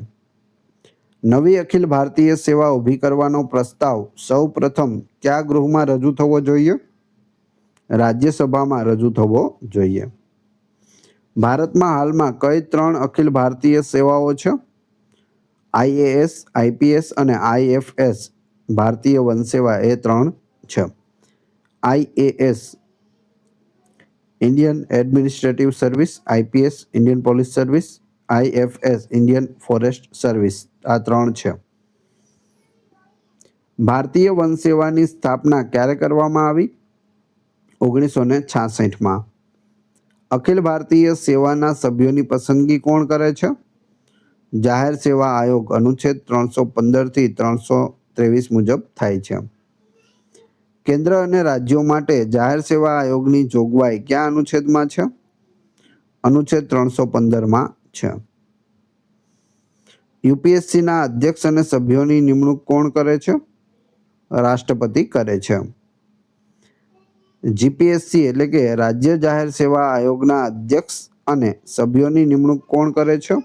નવી અખિલ ભારતીય સેવા ઊભી કરવાનો પ્રસ્તાવ સૌ પ્રથમ કયા ગૃહમાં રજૂ થવો જોઈએ? રાજ્યસભામાં રજૂ થવો જોઈએ. ભારતમાં હાલમાં કઈ 3 અખિલ ભારતીય સેવાઓ છે? આઈએએસ, આઈપીએસ અને આઈએફએસ. ભારતીય વન સેવા એ 3 છે. IAS Indian administrative service, IPS Indian police service, IFS Indian forest service. આ 3 છે. ભારતીય વન સેવાની સ્થાપના ક્યારે કરવામાં આવી? 1966માં. અખિલ ભારતીય સેવાના સભ્યોની પસંદગી કોણ કરે છે? જાહેર સેવા આયોગ, અનુચ્છેદ 315 થી 323 મુજબ થાય છે. કેન્દ્ર અને રાજ્યો માટે જાહેર સેવા આયોગની જોગવાઈ કયા અનુચ્છેદમાં છે? અનુચ્છેદ 315માં છે. યુપીએસસીના અધ્યક્ષ અને સભ્યોની નિમણૂક કોણ કરે છે? રાષ્ટ્રપતિ કરે છે. જીપીએસસી એટલે કે રાજ્ય જાહેર સેવા આયોગના અધ્યક્ષ અને સભ્યોની નિમણૂક કોણ કરે છે?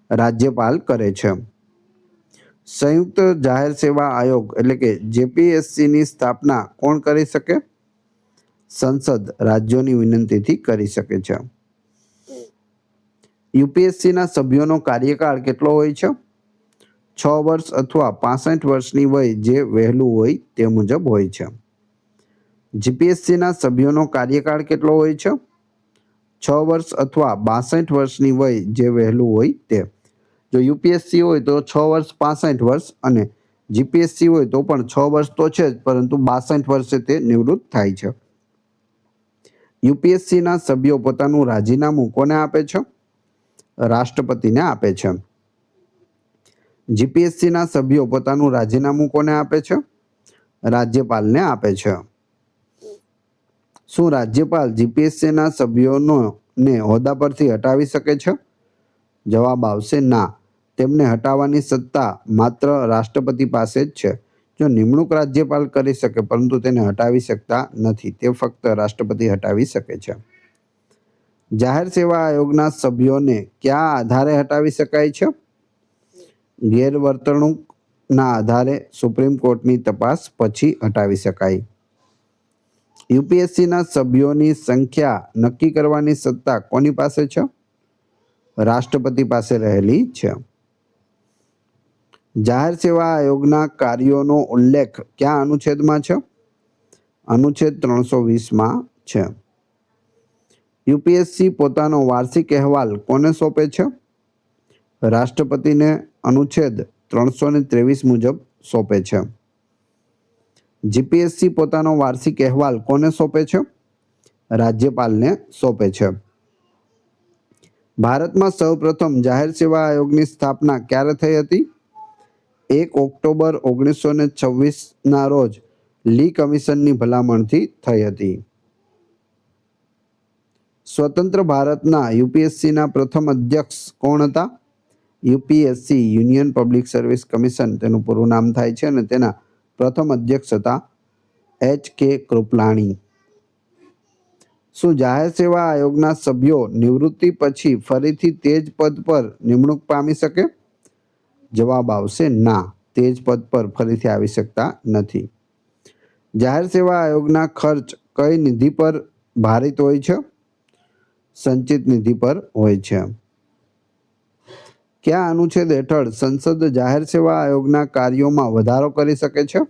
રાજ્યપાલ કરે છે. સંયુક્ત જાહેર સેવા આયોગ એટલે કે જેપીએસસીની સ્થાપના કોણ કરી શકે? સંસદ રાજ્યોની વિનંતીથી કરી શકે છે. યુપીએસસીના સભ્યોનો કાર્યકાળ કેટલો હોય છે? 6 વર્ષ અથવા 65 વર્ષની વય જે વહેલું હોય તે મુજબ હોય છે. જીપીએસસીના સભ્યોનો કાર્યકાળ કેટલો હોય છે? 6 વર્ષ અથવા 62 વર્ષની વય જે વહેલું હોય તે. જો યુપીએસસી હોય તો 6 વર્ષ 65 વર્ષ અને જીપીએસસી હોય તો પણ 6 વર્ષ તો છે જ, પરંતુ 62 વર્ષે તે નિવૃત્ત થાય છે. યુપીએસસીના સભ્યો પોતાનું રાજીનામું કોને આપે છે? રાષ્ટ્રપતિને આપે છે. જીપીએસસીના સભ્યો પોતાનું રાજીનામું કોને આપે છે? રાજ્યપાલને આપે છે. શું રાજ્યપાલ જીપીએસસીના સભ્યોને હોદ્દા પરથી હટાવી શકે છે? જવાબ આવશે ના. તેમને હટાવવાની સત્તા માત્ર રાષ્ટ્રપતિ પાસે જ છે. જો નિમણૂક રાજ્યપાલ કરી શકે, પરંતુ તેને હટાવી શકતા નથી. તે ફક્ત રાષ્ટ્રપતિ હટાવી શકે છે. જાહેર સેવા આયોગના સભ્યોને કયા આધારે હટાવી શકાય છે? ગેરવર્તણૂકના આધારે સુપ્રીમ કોર્ટની તપાસ પછી હટાવી શકાય. યુપીએસસીના સભ્યોની સંખ્યા નક્કી કરવાની સત્તા કોની પાસે છે? રાષ્ટ્રપતિ પાસે રહેલી છે. જાહેર સેવા આયોગના કાર્યોનો ઉલ્લેખ કયા અનુચ્છેદમાં છે? અનુચ્છેદ 320માં છે. યુપીએસસી પોતાનો વાર્ષિક અહેવાલ કોને સોંપે છે? રાષ્ટ્રપતિને અનુચ્છેદ 323 મુજબ સોંપે છે. જીપીએસસી પોતાનો વાર્ષિક અહેવાલ કોને સોંપે છે? રાજ્યપાલને સોંપે છે. ભારતમાં સૌપ્રથમ જાહેર સેવા આયોગની સ્થાપના ક્યારે થઈ હતી? 1 ઓક્ટોબર 1926ના રોજ લી કમિશનની ભલામણથી થઈ હતી. સ્વતંત્ર ભારતના યુપીએસસીના પ્રથમ અધ્યક્ષ કોણ હતા? UPSC union public service commission તેનું પૂરું નામ થાય છે અને તેના પ્રથમ અધ્યક્ષ હતા એચ.કે. કૃપલાણી. શું જાહેર સેવા આયોગના સભ્યો નિવૃત્તિ પછી ફરીથી તે જ પદ પર નિમણૂક પામી શકે? જવાબ આવશે ના, તે જ પદ પર ફરીથી આવી શકતા નથી. જાહેર સેવા આયોગના ખર્ચ કઈ નિધિ પર ભારિત હોય છે? સંચિત નિધિ પર હોય છે. કયા અનુચ્છેદ હેઠળ સંસદ જાહેર સેવા આયોગના કાર્યોમાં વધારો કરી શકે છે?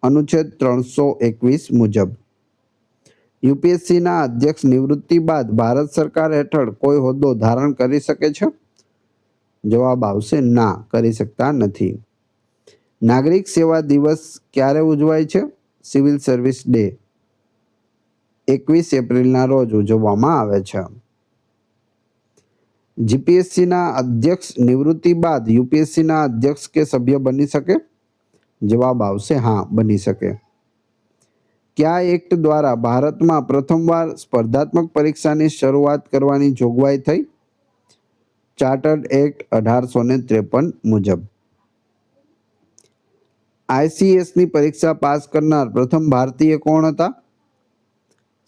અનુચ્છેદ 321 મુજબ. યુપીએસસીના અધ્યક્ષ નિવૃત્તિ બાદ ભારત સરકાર હેઠળ કોઈ હોદ્દો ધારણ કરી શકે છે? જવાબ આવશે ના, કરી શકતા નથી. નાગરિક સેવા દિવસ ક્યારે ઉજવાય છે? સિવિલ સર્વિસ ડે 21 એપ્રિલના રોજ ઉજવવામાં આવે છે. જીપીએસસીના અધ્યક્ષ નિવૃત્તિ બાદ યુપીએસસીના અધ્યક્ષ કે સભ્ય બની શકે? જવાબ આવશે હા, બની શકે. કયા એક્ટ દ્વારા ભારતમાં પ્રથમવાર સ્પર્ધાત્મક પરીક્ષાની શરૂઆત કરવાની જોગવાઈ થઈ? ચાર્ટર્ડ એક્ટ 1853 મુજબ. આઈસીએસની પરીક્ષા પાસ કરનાર પ્રથમ ભારતીય કોણ હતા?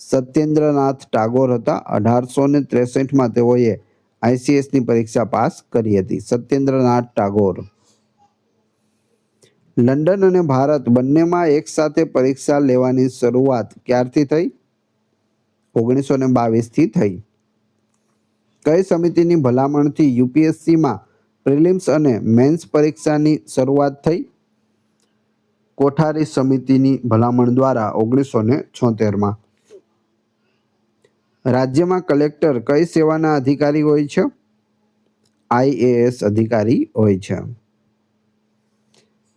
સત્યેન્દ્રનાથ ટાગોર હતા. 1863માં તેઓએ આઈસીએસની પરીક્ષા પાસ કરી હતી. સત્યેન્દ્રનાથ ટાગોર. લંડન અને ભારત બંનેમાં એકસાથે પરીક્ષા લેવાની શરૂઆત ક્યારથી થઈ? 1922થી થઈ. કઈ સમિતિની ભલામણથી યુપીએસસીમાં પ્રિલિમ્સ અને મેન્સ પરીક્ષાની શરૂઆત થઈ? કોઠારી સમિતિની ભલામણ દ્વારા 1976માં. રાજ્યમાં કલેક્ટર કઈ સેવાના અધિકારી હોય છે? આઈએએસ અધિકારી હોય છે.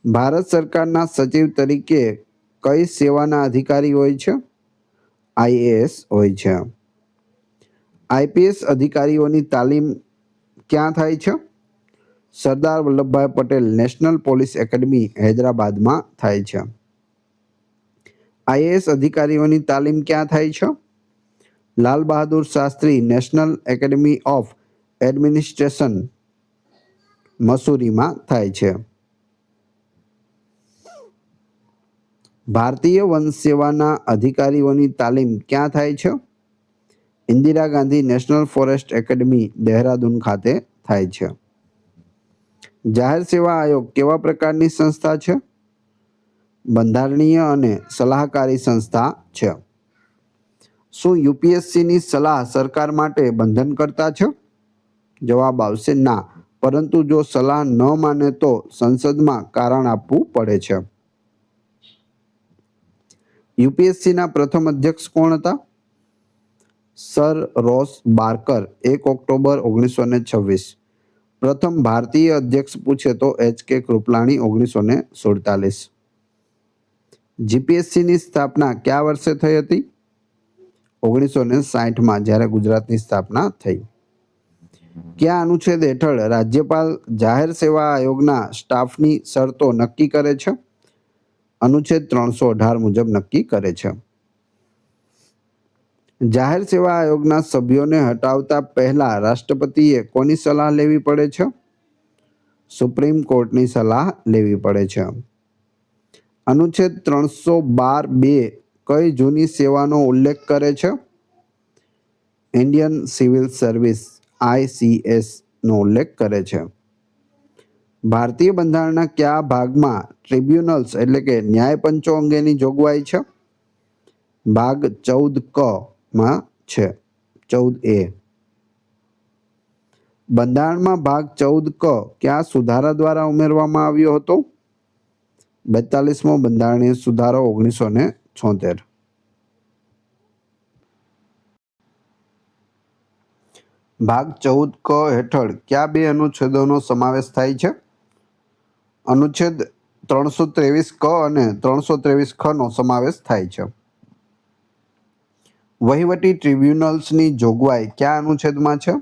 ભારત સરકારના સચિવ તરીકે કઈ સેવાના અધિકારી હોય છે? આઈએએસ હોય છે. આઈપીએસ અધિકારીઓની તાલીમ ક્યાં થાય છે? Sardar Vallabhbhai Patel national police academy હૈદરાબાદમાં થાય છે. આઈએએસ અધિકારીઓની તાલીમ ક્યાં થાય છે? Lal Bahadur Shastri national academy of administration મસૂરીમાં થાય છે. ભારતીય વન સેવાના અધિકારીઓની તાલીમ ક્યાં થાય છે? Indira Gandhi national forest academy Dehradun ખાતે થાય છે. જાહેર સેવા આયોગ કેવા પ્રકારની સંસ્થા છે? બંધારણીય અને સલાહકારી સંસ્થા છે. શું યુપીએસસીની સલાહ સરકાર માટે બંધનકર્તા છે? જવાબ આવશે ના, પરંતુ જો સલાહ ન માને તો સંસદમાં કારણ આપવું પડે છે. યુપીએસસીના પ્રથમ અધ્યક્ષ કોણ હતા? Sir Ross Barker 1 October 1926. પ્રથમ ભારતીય અધ્યક્ષ પૂછે તો એચ.કે. કૃપલાણી 1947. જીપીએસસીની સ્થાપના કયા વર્ષે થઈ હતી? 1960માં, જ્યારે ગુજરાતની સ્થાપના થઈ. કયા અનુચ્છેદ હેઠળ રાજ્યપાલ જાહેર સેવા આયોગના સ્ટાફની શરતો નક્કી કરે છે? અનુચ્છેદ 318 મુજબ નક્કી કરે છે. જાહેર સેવા આયોગના સભ્યોને હટાવતા પહેલા રાષ્ટ્રપતિએ કોની સલાહ લેવી પડે છે? સુપ્રીમ કોર્ટની સલાહ લેવી પડે છે. અનુચ્છેદ 312(2) કઈ જૂની સેવાનો ઉલ્લેખ કરે છે? ઇન્ડિયન સિવિલ સર્વિસ આઈસીએસ નો ઉલ્લેખ કરે છે. ભારતીય બંધારણના કયા ભાગમાં ટ્રિબ્યુનલ્સ એટલે કે ન્યાયપંચો અંગેની જોગવાઈ છે? ભાગ 14(ક) માં છે. 14(a). બંધારણમાં ભાગ 14 ક કયા સુધારા દ્વારા ઉમેરવામાં આવ્યો હતો? 42મો બંધારણીય સુધારો 1976. ભાગ 14 ક હેઠળ કયા બે અનુચ્છેદોનો સમાવેશ થાય છે? અનુચ્છેદ 323 ક અને 323 ખ નો સમાવેશ થાય છે. વહીવટી ટ્રિબ્યુનલ્સની જોગવાઈ કયા અનુચ્છેદમાં છે?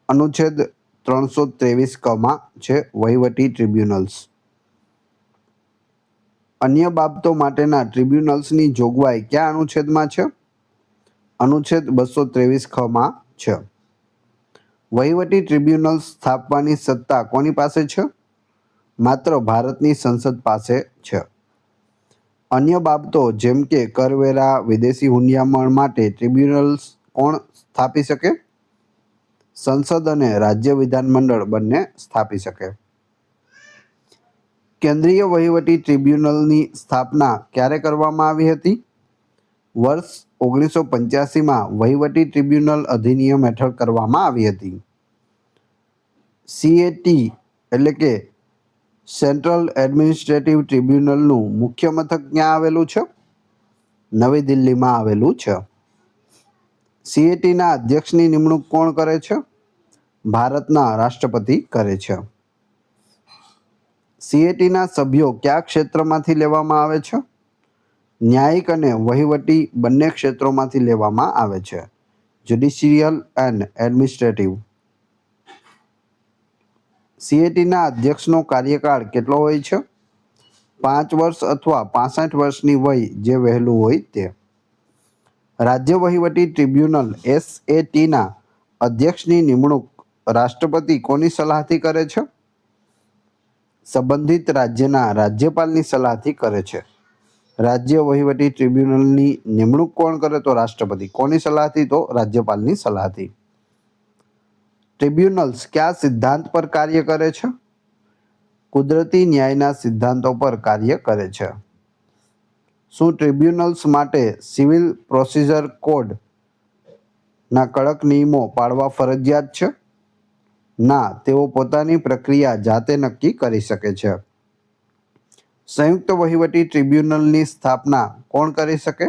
અનુચ્છેદ 323 ક માં છે વહીવટી ટ્રિબ્યુનલ્સ. અન્ય બાબતો માટેના ટ્રિબ્યુનલ્સની જોગવાઈ કયા અનુચ્છેદમાં છે? અનુચ્છેદ 223 ખ માં છે. વહીવટી ટ્રિબ્યુનલ્સ સ્થાપવાની સત્તા કોની પાસે છે? માત્ર ભારતની સંસદ પાસે છે. અન્ય બાબતો જેમ કે કરવેરા, વિદેશી હુંડિયામણ માટે ટ્રિબ્યુનલ્સ કોણ સ્થાપી શકે? સંસદ અને રાજ્ય વિધાનમંડળ બંને સ્થાપી શકે. કેન્દ્રીય વહીવટી ટ્રિબ્યુનલની સ્થાપના ક્યારે કરવામાં આવી હતી? વર્ષ 1985માં વહીવટી ટ્રિબ્યુનલ અધિનિયમ હેઠળ કરવામાં આવી હતી. CAT એટલે કે સેન્ટ્રલ એડમિનિસ્ટ્રેટિવ ટ્રિબ્યુનલનું મુખ્ય મથક ક્યાં આવેલું છે? નવી દિલ્હીમાં આવેલું છે. CATના અધ્યક્ષની નિમણૂક કોણ કરે છે? ભારતના રાષ્ટ્રપતિ કરે છે. CATના સભ્યો કયા ક્ષેત્રમાંથી લેવામાં આવે છે? ન્યાયિક અને વહીવટી બંને ક્ષેત્રોમાંથી લેવામાં આવે છે. Judicial and administrative. CATના અધ્યક્ષનો કાર્યકાળ કેટલો હોય છે? 5 વર્ષ અથવા 65 વર્ષની વય જે વહેલું હોય તે. રાજ્ય વહીવટી ટ્રિબ્યુનલ SATના અધ્યક્ષની નિમણૂક રાષ્ટ્રપતિ કોની સલાહથી કરે છે? સંબંધિત રાજ્યના રાજ્યપાલની સલાહથી કરે છે. રાજ્ય વહીવટી ટ્રિબ્યુનલની નિમણૂક કોણ કરે? તો રાષ્ટ્રપતિ. કોની સલાહથી? તો રાજ્યપાલની સલાહથી. ટ્રિબ્યુનલ્સ કયા સિદ્ધાંત પર કાર્ય કરે છે? કુદરતી ન્યાયના સિદ્ધાંતો પર કાર્ય કરે છે. શું ટ્રિબ્યુનલ્સ માટે સિવિલ પ્રોસિજર કોડ ના કડક નિયમો પાળવા ફરજિયાત છે? ના, તેઓ પોતાની પ્રક્રિયા જાતે નક્કી કરી શકે છે. સંયુક્ત વહીવટી ટ્રિબ્યુનલની સ્થાપના કોણ કરી શકે?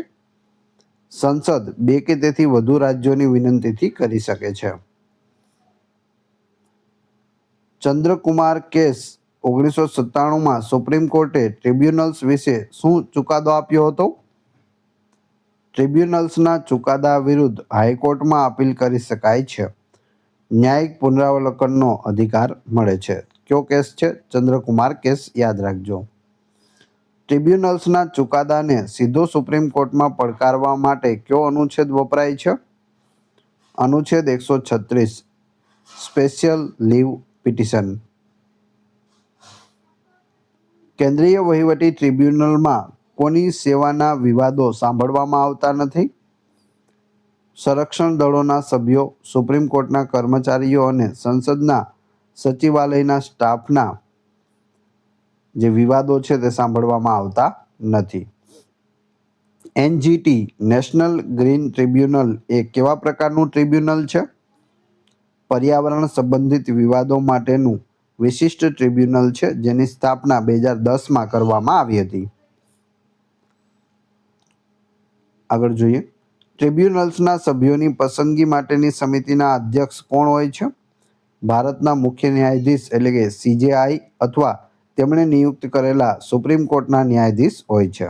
સંસદ 2 કે તેથી વધુ રાજ્યોની વિનંતીથી કરી શકે છે. ચંદ્રકુમાર કેસ 1997માં સુપ્રીમ કોર્ટે ટ્રિબ્યુનલ્સ વિશે શું ચુકાદો આપ્યો હતો? ટ્રિબ્યુનલ્સના ચુકાદા વિરુદ્ધ હાઈકોર્ટમાં અપીલ કરી શકાય છે. ન્યાયિક પુનરાવલોકનનો અધિકાર મળે છે. કયો કેસ છે? ચંદ્રકુમાર કેસ. યાદ રાખજો. ટ્રિબ્યુનલ્સના ચુકાદાને સીધો સુપ્રીમ કોર્ટમાં પડકારવા માટે કયો અનુચ્છેદ વપરાય છે? અનુચ્છેદ 136 સ્પેશિયલ લીવ પિટિશન. કેન્દ્રીય વહીવટી ટ્રિબ્યુનલમાં કોની સેવાના વિવાદો સાંભળવામાં આવતા નથી? સંરક્ષણ દળોના સભ્યો, સુપ્રીમ કોર્ટના કર્મચારીઓ અને સંસદના સચિવાલયના સ્ટાફના જે વિવાદો છે તે સાંભળવામાં આવતા નથી. NGT નેશનલ ગ્રીન ટ્રિબ્યુનલ એ કેવા પ્રકારનું ટ્રિબ્યુનલ છે? પર્યાવરણ સંબંધિત વિવાદો માટેનું વિશિષ્ટ ટ્રિબ્યુનલ છે જેની સ્થાપના 2010માં કરવામાં આવી હતી. આગળ જોઈએ. ટ્રિબ્યુનલ્સના સભ્યોની પસંદગી માટેની સમિતિના અધ્યક્ષ કોણ હોય છે? ભારતના મુખ્ય ન્યાયાધીશ એટલે કે CJI અથવા તેમણે નિયુક્ત કરેલા સુપ્રીમ કોર્ટના ન્યાયાધીશ હોય છે.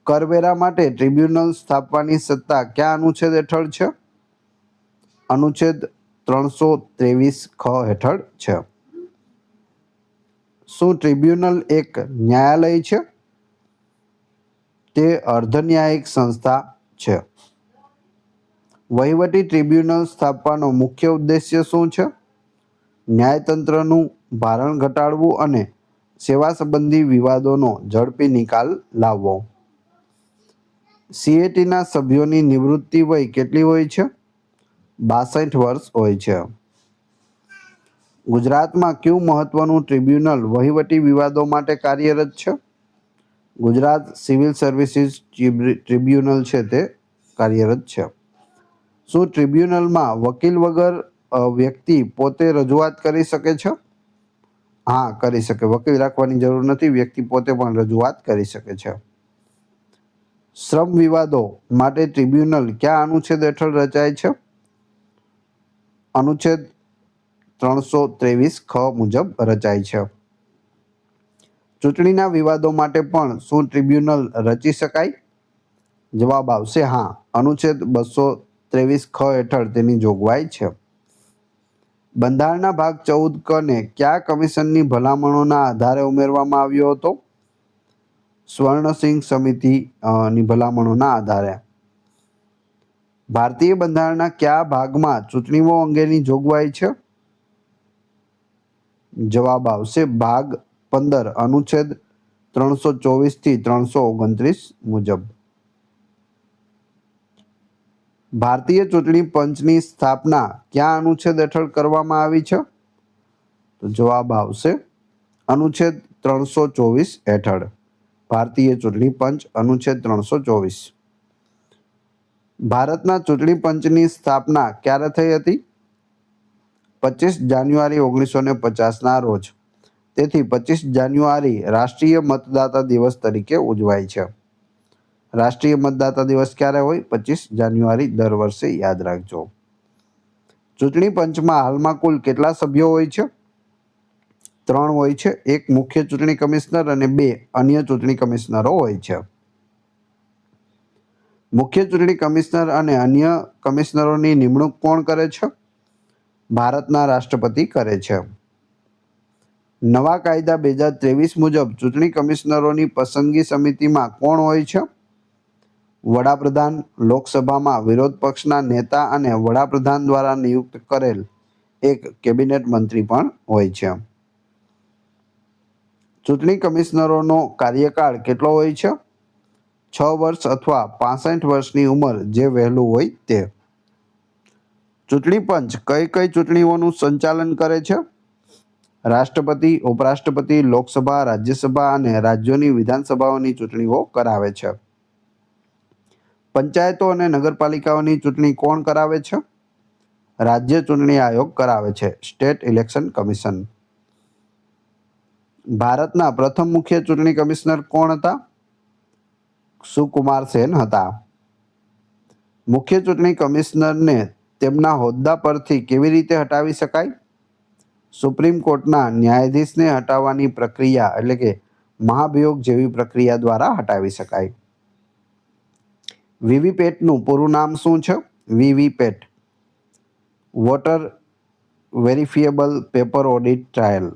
કરવેરા માટે ટ્રિબ્યુનલ સ્થાપવાની સત્તા કયા અનુચ્છેદ હેઠળ છે? અનુચ્છેદ 323 ખ હેઠળ છે. શું ટ્રિબ્યુનલ એક ન્યાયાલય છે? તે અર્ધન્યાયિક સંસ્થા છે. વહીવટી ટ્રિબ્યુનલ સ્થાપવાનો મુખ્ય ઉદ્દેશ્ય શું છે? ન્યાયતંત્રનું ભારણ ઘટાડવું અને સેવા સંબંધી વિવાદોનો ઝડપી નિકાલ લાવવો. CATના સભ્યોની નિવૃત્તિ વય કેટલી હોય છે? 62 વર્ષ હોય છે. ગુજરાતમાં કયું મહત્વનું ટ્રિબ્યુનલ વહીવટી વિવાદો માટે કાર્યરત છે? ગુજરાત સિવિલ સર્વિસીસ ટ્રિબ્યુનલ છે તે કાર્યરત છે. શું ટ્રિબ્યુનલમાં વકીલ વગર વ્યક્તિ પોતે રજૂઆત કરી શકે છે? હા, કરી શકે. વકીલ રાખવાની જરૂર નથી, વ્યક્તિ પોતે પણ રજૂઆત કરી શકે છે. શ્રમ વિવાદો માટે ટ્રિબ્યુનલ કયા અનુચ્છેદ હેઠળ રચાય છે? અનુચ્છેદ 323 ખ મુજબ રચાય છે. ચૂંટણીના વિવાદો માટે પણ શું ટ્રિબ્યુનલ રચી શકાય? જવાબ આવશે હા. અનુચ્છેદ 223 ખ હેઠળ તેની જોગવાઈ છે. બંધારણના ભાગ 14 ક ને કયા કમિશનની ભલામણોના આધારે ઉમેરવામાં આવ્યો હતો? સ્વર્ણસિંહ સમિતિની ભલામણોના આધારે. ભારતીય બંધારણના કયા ભાગમાં ચૂંટણીઓ અંગેની જોગવાઈ છે? જવાબ આવશે ભાગ 15 અનુચ્છેદ 324 થી 329 મુજબ. ભારતીય ચૂંટણી પંચની સ્થાપના કયા અનુચ્છેદ હેઠળ કરવામાં આવી છે? તો જવાબ આવશે અનુચ્છેદ 324 હેઠળ. ભારતીય ચૂંટણી પંચ અનુચ્છેદ 324. ભારતના ચૂંટણી પંચની સ્થાપના ક્યારે થઈ હતી? 25 જાન્યુઆરી 1950ના રોજ. તેથી 25 જાન્યુઆરી રાષ્ટ્રીય મતદાતા દિવસ તરીકે ઉજવાય છે. રાષ્ટ્રીય મતદાતા દિવસ ક્યારે હોય? 25 જાન્યુઆરી દર વર્ષે, યાદ રાખજો. ચૂંટણી પંચમાં હાલમાં કુલ કેટલા સભ્યો હોય છે? 3 હોય છે. એક મુખ્ય ચૂંટણી કમિશનર અને 2 અન્ય ચૂંટણી કમિશનરો હોય છે. મુખ્ય ચૂંટણી કમિશનર અને અન્ય કમિશનરોની નિમણૂક કોણ કરે છે? ભારતના રાષ્ટ્રપતિ કરે છે. નવા કાયદા 2023 મુજબ ચૂંટણી કમિશનરોની પસંદગી સમિતિમાં કોણ હોય છે? વડાપ્રધાન, લોકસભામાં વિરોધ પક્ષના નેતા અને વડાપ્રધાન દ્વારા નિયુક્ત કરેલ એક કેબિનેટ મંત્રી પણ હોય છે. ચૂંટણી કમિશનરોનો કાર્યકાળ કેટલો હોય છે? 6 વર્ષ અથવા 65 વર્ષની ઉંમર, જે વહેલું હોય તે. ચૂંટણી પંચ કઈ કઈ ચૂંટણીઓનું સંચાલન કરે છે? રાષ્ટ્રપતિ, ઉપરાષ્ટ્રપતિ, લોકસભા, રાજ્યસભા અને રાજ્યોની વિધાનસભાઓની ચૂંટણીઓ કરાવે છે. પંચાયતો અને નગરપાલિકાઓની ચૂંટણી કોણ કરાવે છે? રાજ્ય ચૂંટણી આયોગ કરાવે છે, સ્ટેટ ઇલેક્શન કમિશન. ભારતના પ્રથમ મુખ્ય ચૂંટણી કમિશનર કોણ હતા? સુકુમાર સેન હતા. મુખ્ય ચૂંટણી કમિશનરને તેમના હોદ્દા પરથી કેવી રીતે હટાવી શકાય? સુપ્રીમ કોર્ટના ન્યાયાધીશને હટાવવાની પ્રક્રિયા એટલે કે મહાભિયોગ જેવી પ્રક્રિયા દ્વારા હટાવી શકાય. વીવીપેટનું પૂરું નામ શું છે? VVPAT, voter verifiable paper audit trail.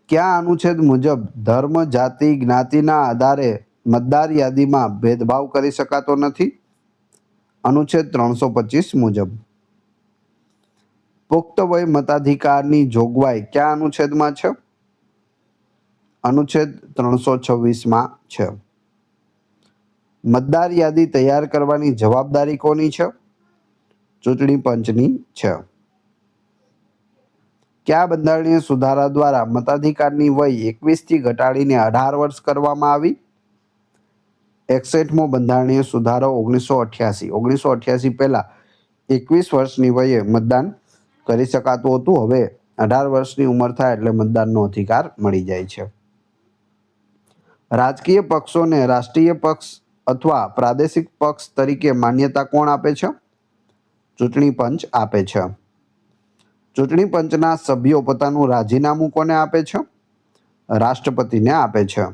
કયા અનુચ્છેદ મુજબ ધર્મ, જાતિ, જ્ઞાતિના આધારે મતદાર યાદીમાં ભેદભાવ કરી શકાતો નથી? અનુચ્છેદ 325 મુજબ. પુખ્ત વય મતાધિકારની જોગવાઈ કયા અનુચ્છેદમાં છે? અનુચ્છેદ 326માં છે. મતદાર યાદી તૈયાર કરવાની જવાબદારી કોની છે? ચૂંટણી પંચની છે. કયા બંધારણીય સુધારા દ્વારા મતાધિકારની વય 21થી ઘટાડીને 18 વર્ષ કરવામાં આવી? 61મો બંધારણીય સુધારો 1988. 1988 પહેલા 21 વર્ષની વયે મતદાન કરી શકાતું હતું. હવે 18 વર્ષની ઉંમર થાય એટલે મતદાનનો અધિકાર મળી જાય છે. રાજકીય પક્ષોને રાષ્ટ્રીય પક્ષ અથવા પ્રાદેશિક પક્ષ તરીકે માન્યતા કોણ આપે છે? ચૂંટણી પંચ આપે છે. ચૂંટણી પંચના સભ્યો પોતાનું રાજીનામું કોને આપે છે? રાષ્ટ્રપતિને આપે છે.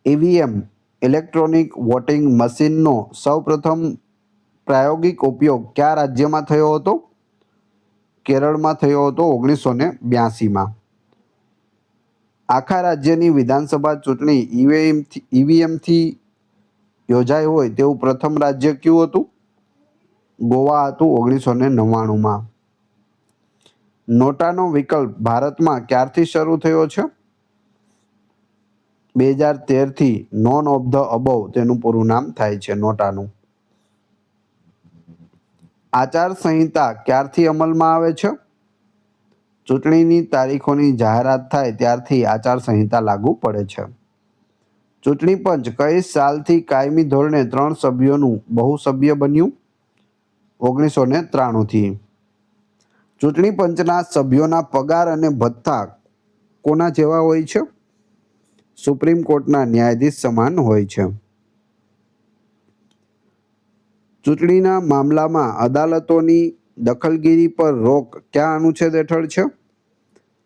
ઈવીએમ ઇલેક્ટ્રોનિક વોટિંગ મશીનનો સૌપ્રથમ પ્રાયોગિક ઉપયોગ કયા રાજ્યમાં થયો હતો? કેરળમાં થયો હતો 1982માં. આખા રાજ્યની વિધાનસભા ચૂંટણી ઈવીએમથી યોજાઈ હોય તેવું પ્રથમ રાજ્ય કયું હતું? ગોવા હતું 1999માં. નોટાનો વિકલ્પ ભારતમાં ક્યારથી શરૂ થયો છે? 2013થી. નોન ઓફ ધ અબવ તેનું પૂરું નામ થાય છે નોટાનું. આચાર સંહિતા ક્યારથી અમલમાં આવે છે? ચૂંટણીની તારીખોની જાહેરાત થાય ત્યારથી આચાર સંહિતા લાગુ પડે છે. ચૂંટણી પંચ કઈ સાલથી કાયમી ધોરણે 3 સભ્યોનું બહુસભ્ય બન્યું? 1993થી. ચૂંટણી પંચના સભ્યોના પગાર અને ભથ્થા કોના જેવા હોય છે? સુપ્રીમ કોર્ટના ન્યાયાધીશ સમાન હોય છે. ચૂંટણીના મામલામાં અદાલતોની દખલગીરી પર રોક કયા અનુચ્છેદ હેઠળ છે?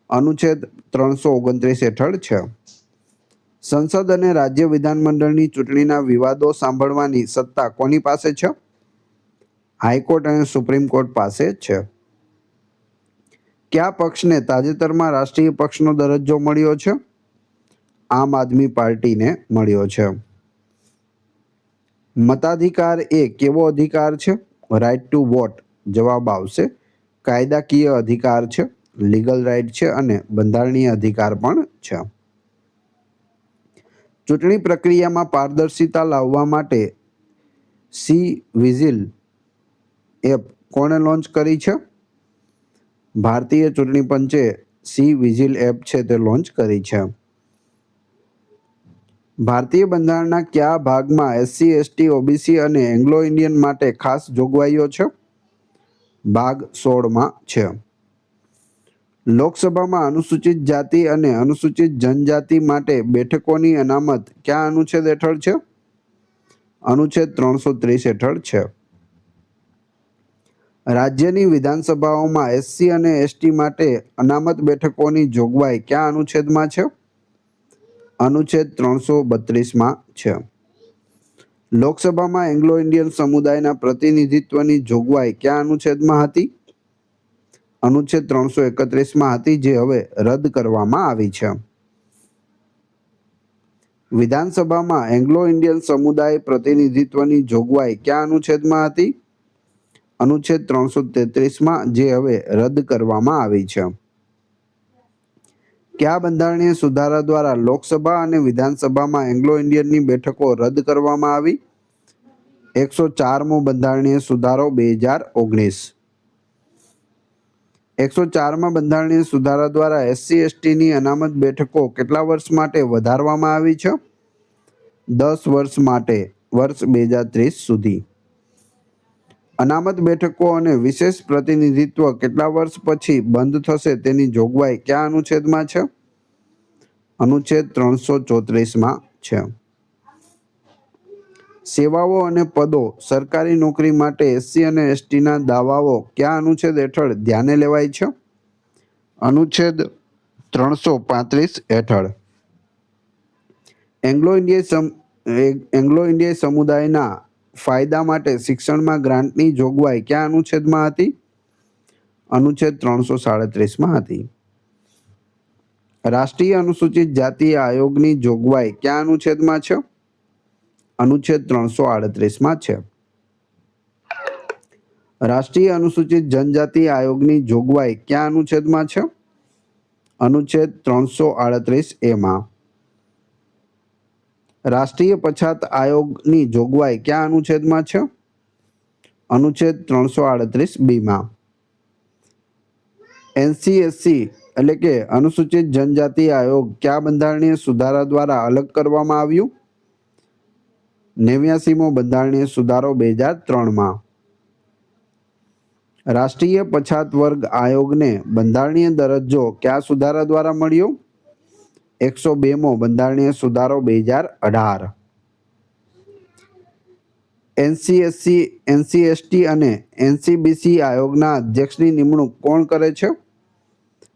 અનુચ્છેદ 329 હેઠળ છે. સંસદ અને રાજ્ય વિધાનમંડળની ચૂંટણીના વિવાદો સાંભળવાની સત્તા કોની પાસે છે? હાઈકોર્ટ અને સુપ્રીમ કોર્ટ પાસે છે. કયા પક્ષને તાજેતરમાં રાષ્ટ્રીય પક્ષનો દરજ્જો મળ્યો છે? આમ આદમી પાર્ટીને મળ્યો છે. મતાધિકાર એ કેવો અધિકાર છે? Right to vote. જવાબ આવશે કાયદાકીય અધિકાર છે, લીગલ રાઇટ છે અને બંધારણીય અધિકાર પણ છે. ચૂંટણી પ્રક્રિયામાં પારદર્શિતા લાવવા માટે સી-વિજિલ એપ કોણે લોન્ચ કરી છે? ભારતીય ચૂંટણી પંચે સી-વિજિલ એપ છે તે લોન્ચ કરી છે. ભારતીય બંધારણના કયા ભાગમાં એસસી, એસટી, ઓબીસી અને એંગ્લો ઇન્ડિયન માટે ખાસ જોગવાઈઓ છે? ભાગ 16માં છે. લોકસભામાં અનુસૂચિત જાતિ અને અનુસૂચિત જનજાતિ માટે બેઠકોની અનામત કયા અનુચ્છેદ હેઠળ છે? અનુચ્છેદ 330 હેઠળ છે. રાજ્યની વિધાનસભાઓમાં એસસી અને એસટી માટે અનામત બેઠકોની જોગવાઈ કયા અનુચ્છેદમાં છે? અનુચ્છેદ 332માં છે. લોકસભામાં એંગ્લો ઇન્ડિયન સમુદાયના પ્રતિનિધિત્વની જોગવાઈ કયા અનુચ્છેદમાં હતી? અનુચ્છેદ 331માં હતી, જે હવે રદ કરવામાં આવી છે. વિધાનસભામાં એંગ્લો ઇન્ડિયન સમુદાય પ્રતિનિધિત્વની જોગવાઈ કયા અનુચ્છેદમાં હતી? અનુચ્છેદ 333માં, જે હવે રદ કરવામાં આવી છે. કયા બંધારણીય સુધારા દ્વારા લોકસભા અને વિધાનસભામાં એંગ્લો ઇન્ડિયનની બેઠકો રદ કરવામાં આવી? 104મો બંધારણીય સુધારો 2019. 104માં બંધારણીય સુધારા દ્વારા એસસી એસટીની અનામત બેઠકો કેટલા વર્ષ માટે વધારવામાં આવી છે? 10 વર્ષ માટે, વર્ષ 2030 સુધી. અનામત બેઠકો અને વિશેષ પ્રતિનિધિત્વ કેટલા વર્ષ પછી બંધ થશે તેની જોગવાઈ કયા અનુચ્છેદમાં છે? અનુચ્છેદ 334માં છે. સેવાઓ અને પદો સરકારી નોકરી માટે એસસી અને એસટીના દાવાઓ કયા અનુચ્છેદ હેઠળ ધ્યાને લેવાય છે? અનુચ્છેદ 335 હેઠળ. એંગ્લો ઇન્ડિયન સમુદાયના ફાયદા માટે શિક્ષણમાં ગ્રાન્ટની જોગવાઈ કયા અનુચ્છેદમાં હતી? અનુચ્છેદ 337માં હતી. રાષ્ટ્રીય અનુસૂચિત જાતિ આયોગની જોગવાઈ કયા અનુચ્છેદમાં છે? અનુચ્છેદ 338માં છે. રાષ્ટ્રીય અનુસૂચિત જનજાતિ આયોગની જોગવાઈ કયા અનુચ્છેદમાં છે? અનુચ્છેદ 338A માં. રાષ્ટ્રીય પછાત આયોગની જોગવાઈ કયા અનુચ્છેદમાં છે? અનુચ્છેદ 338B માં. એનસીએસસી એટલે કે અનુસૂચિત જનજાતિ આયોગ કયા બંધારણીય સુધારા દ્વારા અલગ કરવામાં આવ્યું? 89મો બંધારણીય સુધારો 2003માં. રાષ્ટ્રીય પછાત વર્ગ આયોગને બંધારણીય દરજ્જો કયા સુધારા દ્વારા મળ્યો? 102મો બંધારણીય સુધારો 2018. એનસીએસટી અને એનસીબીસી આયોગના અધ્યક્ષની નિમણૂક કોણ કરે છે?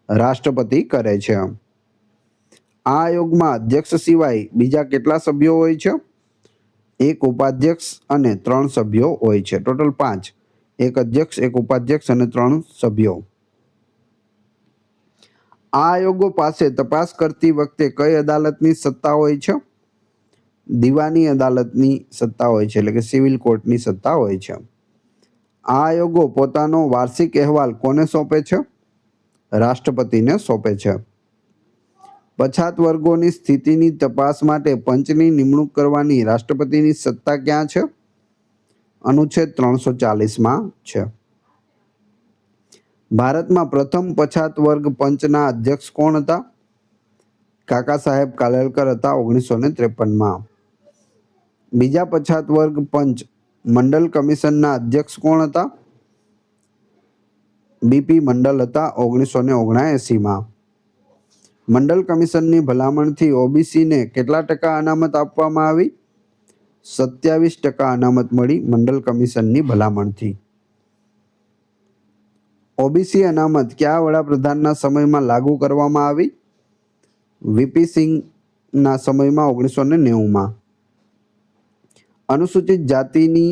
રાષ્ટ્રપતિ કરે છે. આ આયોગમાં અધ્યક્ષ સિવાય બીજા કેટલા સભ્યો હોય છે? 1 ઉપાધ્યક્ષ અને 3 સભ્યો હોય છે. ટોટલ 5. 1 અધ્યક્ષ, 1 ઉપાધ્યક્ષ અને 3 સભ્યો. આ આયોગો પાસે તપાસ કરતી વખતે કઈ અદાલતની સત્તા હોય છે? દીવાની અદાલતની સત્તા હોય છે, એટલે કે સિવિલ કોર્ટની સત્તા હોય છે. આ આયોગો પોતાનો વાર્ષિક અહેવાલ કોને સોંપે છે? રાષ્ટ્રપતિને સોંપે છે. પછાત વર્ગોની સ્થિતિની તપાસ માટે પંચની નિમણૂક કરવાની રાષ્ટ્રપતિની સત્તા ક્યાં છે? અનુચ્છેદ 340માં છે. ભારતમાં પ્રથમ પછાત વર્ગ પંચના અધ્યક્ષ કોણ હતા? કાકા સાહેબ કાલેલકર હતા 1953માં. બીજા પછાત વર્ગ પંચ મંડલ કમિશનના અધ્યક્ષ કોણ હતા? બીપી મંડલ હતા 1979માં. મંડલ કમિશનની ભલામણથી ઓબીસીને કેટલા ટકા અનામત આપવામાં આવી? 27% અનામત મળી મંડલ કમિશનની ભલામણથી. ઓબીસી અનામત કયા વડાપ્રધાનના સમયમાં લાગુ કરવામાં આવી? વીપી સિંહના સમયમાં 1990માં. અનુસૂચિત જાતિની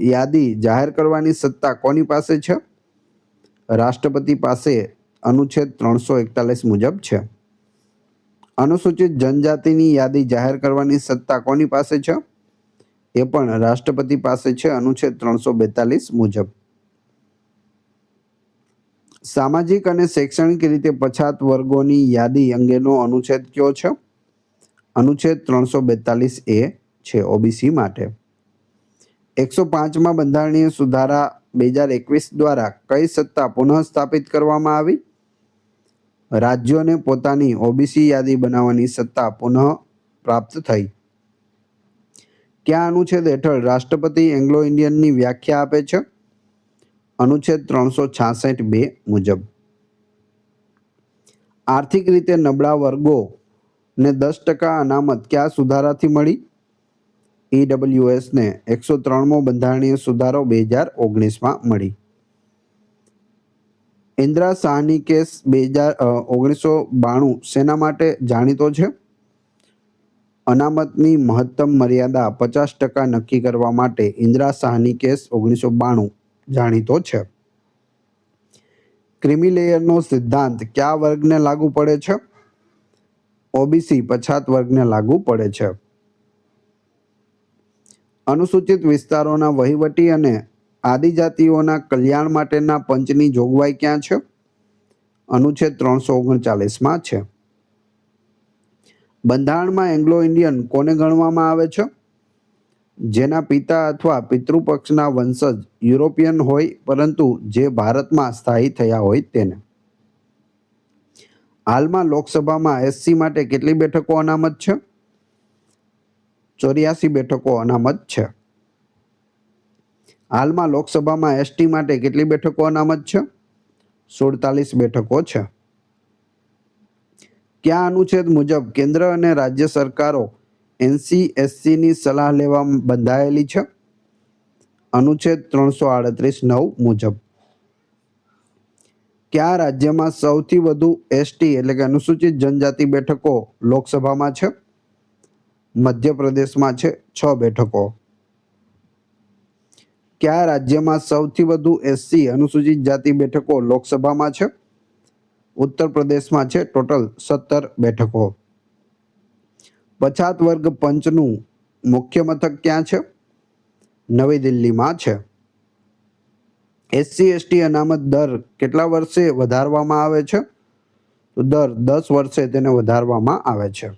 યાદી જાહેર કરવાની સત્તા કોની પાસે છે? રાષ્ટ્રપતિ પાસે અનુચ્છેદ 341 મુજબ છે. અનુસૂચિત જનજાતિની યાદી જાહેર કરવાની સત્તા કોની પાસે છે? એ પણ રાષ્ટ્રપતિ પાસે છે અનુચ્છેદ 342 મુજબ. સામાજિક અને શૈક્ષણિક રીતે પછાત વર્ગોની યાદી અંગેનો અનુચ્છેદ કયો છે? અનુચ્છેદ 342A છે ઓબીસી માટે. 105માં બંધારણીય સુધારા 2021 દ્વારા કઈ સત્તા પુનઃ સ્થાપિત કરવામાં આવી? રાજ્યોને પોતાની ઓબીસી યાદી બનાવવાની સત્તા પુનઃ પ્રાપ્ત થઈ. કયા અનુચ્છેદ હેઠળ રાષ્ટ્રપતિ એંગ્લો ઇન્ડિયનની વ્યાખ્યા આપે છે? અનુચ્છેદ 366(2) મુજબ. આર્થિક રીતે નબળા વર્ગોને 10% અનામત કયા સુધારાથી મળી? ઈડબ્લ્યુએસને 103મો બંધારણીય સુધારો 2019માં મળી. ઇન્દિરા શાહની કેસ 1992 શેના માટે જાણીતો છે? અનામતની મહત્તમ મર્યાદા 50% નક્કી કરવા માટે ઇન્દિરા શાહની કેસ 1992 જાણીતો છે. ક્રિમીલેયરનો સિદ્ધાંત કયા વર્ગને લાગુ પડે છે? ઓબીસી પછાત વર્ગને લાગુ પડે છે. અનુસૂચિત વિસ્તારોના વહીવટી અને આદિજાતિઓના કલ્યાણ માટેના પંચની જોગવાઈ ક્યાં છે? અનુચ્છેદ 339માં છે. બંધારણમાં એંગ્લો ઇન્ડિયન કોને ગણવામાં આવે છે? જેના પિતા અથવા પિતૃપક્ષના વંશજ યુરોપિયન હોય પરંતુ જે ભારતમાં સ્થાયી થયા હોય તેને. હાલમાં લોકસભામાં એસસી માટે કેટલી બેઠકો અનામત છે? 84 બેઠકો અનામત છે. હાલમાં લોકસભામાં એસટી માટે કેટલી બેઠકો અનામત છે? 47 બેઠકો છે. કયા અનુચ્છેદ મુજબ કેન્દ્ર અને રાજ્ય સરકારો એસસી/એસટીની સલાહ લેવા બંધાયેલી છે? અનુચ્છેદ 338(9) મુજબ. કયા રાજ્યમાં સૌથી વધુ એસટી એટલે કે અનુસૂચિત જનજાતિ બેઠકો લોકસભામાં છે? મધ્યપ્રદેશમાં છે 6 બેઠકો. કયા રાજ્યમાં સૌથી વધુ એસસી અનુસૂચિત જાતિ બેઠકો લોકસભામાં છે? ઉત્તર પ્રદેશમાં છે ટોટલ 17 બેઠકો. પછાત વર્ગ પંચનું મુખ્ય મથક ક્યાં છે? નવી દિલ્હીમાં છે. એસસી/એસટી અનામત દર કેટલા વર્ષે વધારવામાં આવે છે? તો દર 10 વર્ષે તેને વધારવામાં આવે છે.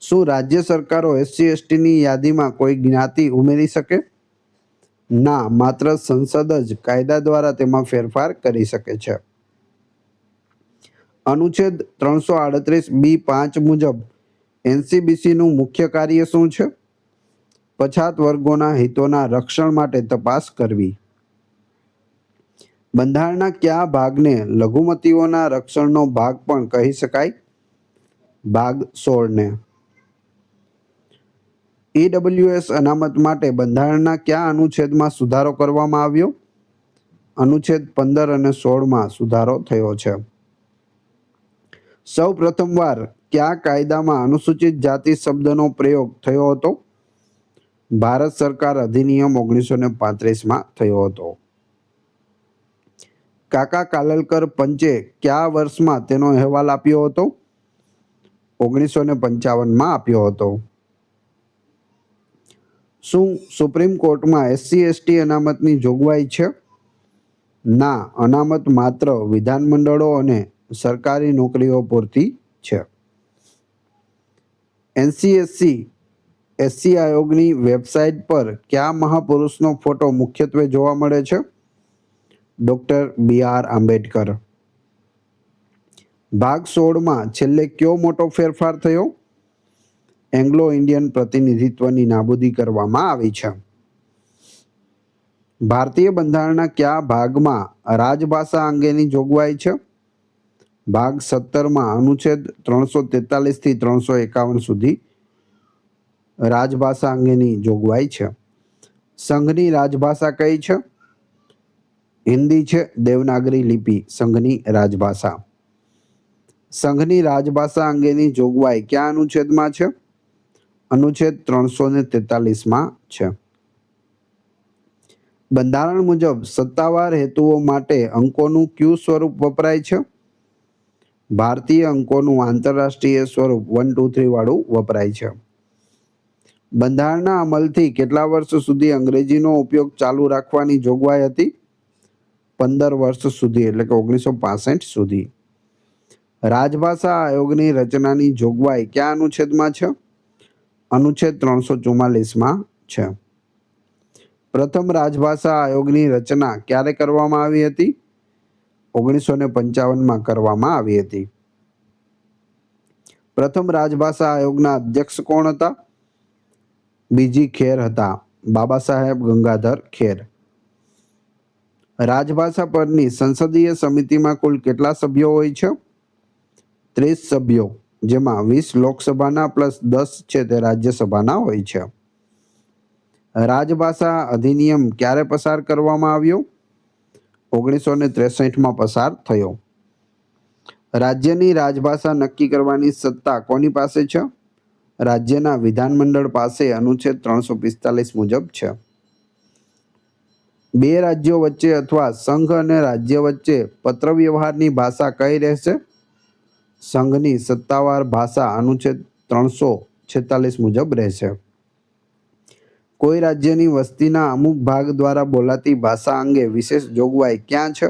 શું રાજ્ય સરકારો એસસી/એસટીની યાદીમાં કોઈ જ્ઞાતિ ઉમેરી શકે? ના, માત્ર સંસદ જ કાયદા દ્વારા તેમાં ફેરફાર કરી શકે છે. અનુચ્છેદ 338(b)(5) મુજબ એનસીબીસીનું મુખ્ય કાર્ય શું છે? પછાત વર્ગોના હિતોના રક્ષણ માટે તપાસ કરવી. બંધારણના કયા ભાગને લઘુમતીઓના રક્ષણનો ભાગ પણ કહી શકાય? ભાગ 16 ને. ઈડબ્લ્યુએસ અનામત માટે બંધારણના કયા અનુચ્છેદમાં સુધારો કરવામાં આવ્યો? અનુચ્છેદ 15 અને 16માં સુધારો થયો છે. સૌ પ્રથમવાર કયા કાયદામાં અનુસૂચિત જાતિ શબ્દનો પ્રયોગ થયો હતો? ભારત સરકાર અધિનિયમ 1935માં થયો હતો. કાકા કાલેલકર પંચે કયા વર્ષમાં તેનો અહેવાલ આપ્યો હતો? 1955માં આપ્યો હતો. શું સુપ્રીમ કોર્ટમાં એસસી/એસટી અનામતની જોગવાઈ છે? ના, અનામત માત્ર વિધાનમંડળો અને સરકારી નોકરીઓ પૂરતી છે. એસસી આયોગની વેબસાઇટ પર કયા મહાપુરુષનો ફોટો મુખ્યત્વે જોવા મળે છે? ડોક્ટર બી.આર. આંબેડકર. ભાગ 16માં છેલ્લે કયો મોટો ફેરફાર થયો? એંગ્લો ઇન્ડિયન પ્રતિનિધિત્વની નાબૂદી કરવામાં આવી છે. ભારતીય બંધારણના કયા ભાગમાં રાજભાષા અંગેની જોગવાઈ છે? ભાગ 17માં અનુચ્છેદ 343 થી 351 સુધી રાજભાષા અંગેની જોગવાઈ છે. સંઘની રાજભાષા કઈ છે? હિન્દી છે. દેવનાગરી લિપિ સંઘની રાજભાષા. સંઘની રાજભાષા અંગેની જોગવાઈ કયા અનુચ્છેદમાં છે? અનુચ્છેદ 343માં છે. બંધારણ મુજબ સત્તાવાર હેતુઓ માટે અંકોનું કયું સ્વરૂપ વપરાય છે? ભારતીય અંકોનું આંતરરાષ્ટ્રીય સ્વરૂપ 1, 2, 3 વાળું વપરાય છે. બંધારણના અમલથી કેટલા વર્ષ સુધી અંગ્રેજીનો ઉપયોગ ચાલુ રાખવાની જોગવાઈ હતી? 15 વર્ષ સુધી, એટલે કે 1965 સુધી. રાજભાષા આયોગની રચનાની જોગવાઈ કયા અનુચ્છેદમાં છે? અનુચ્છેદ 344માં છે. પ્રથમ રાજભાષા આયોગની રચના ક્યારે કરવામાં આવી હતી? 1955માં કરવામાં આવી હતી. પ્રથમ રાજભાષા આયોગના અધ્યક્ષ કોણ હતા? બીજી ખેર હતા, બાબા સાહેબ ગંગાધર ખેર. રાજભાષા પરની સંસદીય સમિતિમાં કુલ કેટલા સભ્યો હોય છે? 30 સભ્યો, જેમાં 20 લોકસભાના પ્લસ 10 છે તે રાજ્યસભાના હોય છે. રાજભાષા અધિનિયમ ક્યારે પસાર કરવામાં આવ્યો? 1963માં પસાર થયો. રાજ્યની રાજભાષા નક્કી કરવાની સત્તા કોની પાસે છે? રાજ્યના વિધાનમંડળ પાસે અનુચ્છેદ 345 મુજબ છે. બે રાજ્યો વચ્ચે અથવા સંઘ અને રાજ્ય વચ્ચે પત્ર વ્યવહારની ભાષા કઈ રહેશે? સંઘની સત્તાવાર ભાષા અનુચ્છેદ 346 મુજબ રહેશે. કોઈ રાજ્યની વસ્તીના અમુક ભાગ દ્વારા બોલાતી ભાષા અંગે વિશેષ જોગવાઈ ક્યાં છે?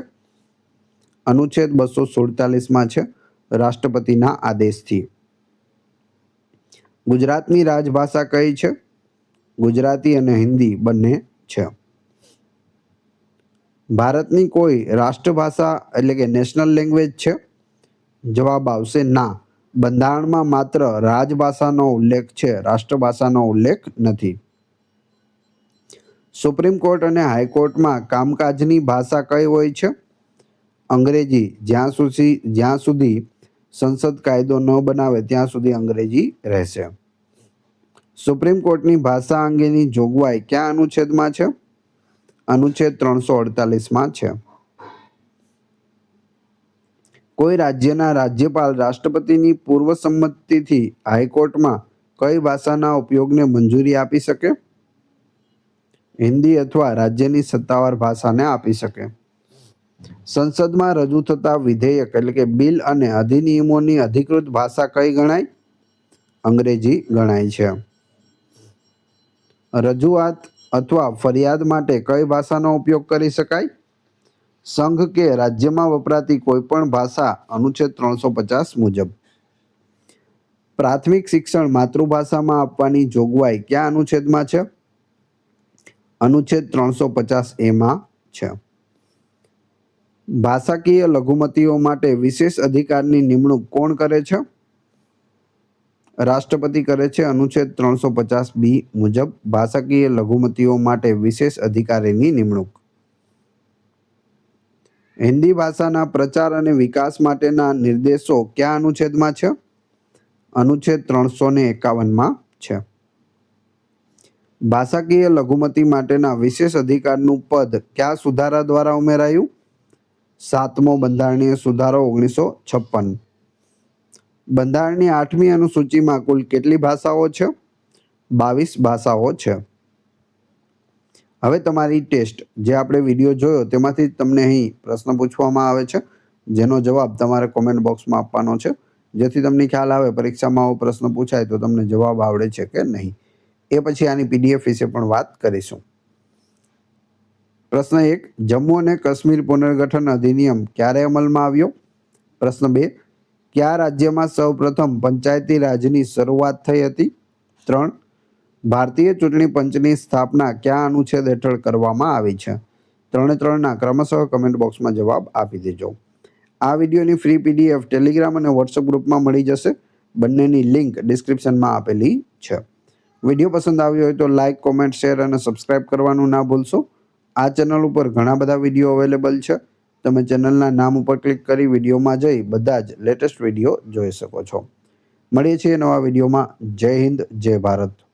અનુચ્છેદ 247માં છે, રાષ્ટ્રપતિના આદેશથી. ગુજરાતની રાજભાષા કઈ છે? ગુજરાતી અને હિન્દી બંને છે. ભારતની કોઈ રાષ્ટ્રભાષા એટલે કે નેશનલ લેંગ્વેજ છે? જવાબ આવશે ના. બંધારણમાં માત્ર રાજભાષાનો ઉલ્લેખ છે, રાષ્ટ્રભાષાનો ઉલ્લેખ નથી. સુપ્રીમ કોર્ટ અને હાઈકોર્ટમાં કામકાજની ભાષા કઈ હોય છે? અંગ્રેજી. જ્યાં સુધી સંસદ કાયદો ન બનાવે ત્યાં સુધી અંગ્રેજી રહેશે. સુપ્રીમ કોર્ટની ભાષા અંગેની જોગવાઈ કયા અનુચ્છેદમાં છે? અનુચ્છેદ 348માં છે. કોઈ રાજ્યના રાજ્યપાલ રાષ્ટ્રપતિની પૂર્વ સંમતિથી હાઈકોર્ટમાં કઈ ભાષાના ઉપયોગને મંજૂરી આપી શકે? હિન્દી અથવા રાજ્યની સત્તાવાર ભાષાને આપી શકે. સંસદમાં રજૂ થતા વિધેયક એટલે કે બિલ અને અધિનિયમોની અધિકૃત ભાષા કઈ ગણાય? અંગ્રેજી ગણાય છે. રજૂઆત અથવા ફરિયાદ માટે કઈ ભાષાનો ઉપયોગ કરી શકાય? સંઘ કે રાજ્યમાં વપરાતી કોઈપણ ભાષા અનુચ્છેદ 350 મુજબ. પ્રાથમિક શિક્ષણ માતૃભાષામાં આપવાની જોગવાઈ કયા અનુચ્છેદમાં છે? અનુચ્છેદ 350A છે. ભાષાકીય લઘુમતીઓ માટે વિશેષ અધિકારની નિમણૂક કોણ કરે છે? રાષ્ટ્રપતિ કરે છે. અનુચ્છેદ 350B મુજબ ભાષાકીય લઘુમતીઓ માટે વિશેષ અધિકારીની નિમણૂક. હિન્દી ભાષાના પ્રચાર અને વિકાસ માટેના નિર્દેશો કયા અનુચ્છેદમાં છે? અનુચ્છેદ 351માં છે. ભાષાકીય લઘુમતી માટેના વિશેષ અધિકારનું પદ કયા સુધારા દ્વારા ઉમેરાયું? 7મો બંધારણીય સુધારો 1956. બંધારણની 8મી અનુસૂચિમાં કુલ કેટલી ભાષાઓ છે? 22 ભાષાઓ છે. હવે તમારી ટેસ્ટ, જે આપણે વિડીયો જોયો તેમાંથી તમને અહીં પ્રશ્ન પૂછવામાં આવે છે, જેનો જવાબ તમારે કોમેન્ટ બોક્સમાં આપવાનો છે, જેથી તમને ખ્યાલ આવે પરીક્ષામાં આવો પ્રશ્ન પૂછાય તો તમને જવાબ આવડે છે કે નહીં. એ પછી આની PDF વિશે પણ વાત કરીશું. પ્રશ્ન 1, જમ્મુ અને કાશ્મીર પુનર્ગઠન અધિનિયમ ક્યારે અમલમાં આવ્યો? પ્રશ્ન 2, કયા રાજ્યમાં સૌપ્રથમ પંચાયતી રાજની શરૂઆત થઈ હતી? 3, ભારતીય ચૂંટણી પંચની સ્થાપના કયા અનુચ્છેદ હેઠળ કરવામાં આવી છે? 3 ના ક્રમશઃ કમેન્ટ બોક્સમાં જવાબ આપી દેજો. આ વિડીયોની ફ્રી PDF ટેલિગ્રામ અને વોટ્સઅપ ગ્રુપમાં મળી જશે. બંનેની લિંક ડિસ્ક્રિપ્શનમાં આપેલી છે. વિડીયો પસંદ આવ્યો હોય તો લાઇક, કોમેન્ટ, શેર અને સબસ્ક્રાઇબ કરવાનું ના ભૂલશો. આ ચેનલ ઉપર ઘણા બધા વિડીયો અવેલેબલ છે. તમે ચેનલના નામ ઉપર ક્લિક કરી વિડીયોમાં જઈ બધા જ લેટેસ્ટ વિડીયો જોઈ શકો છો. મળીએ છીએ નવા વિડીયોમાં. જય હિન્દ, જય ભારત.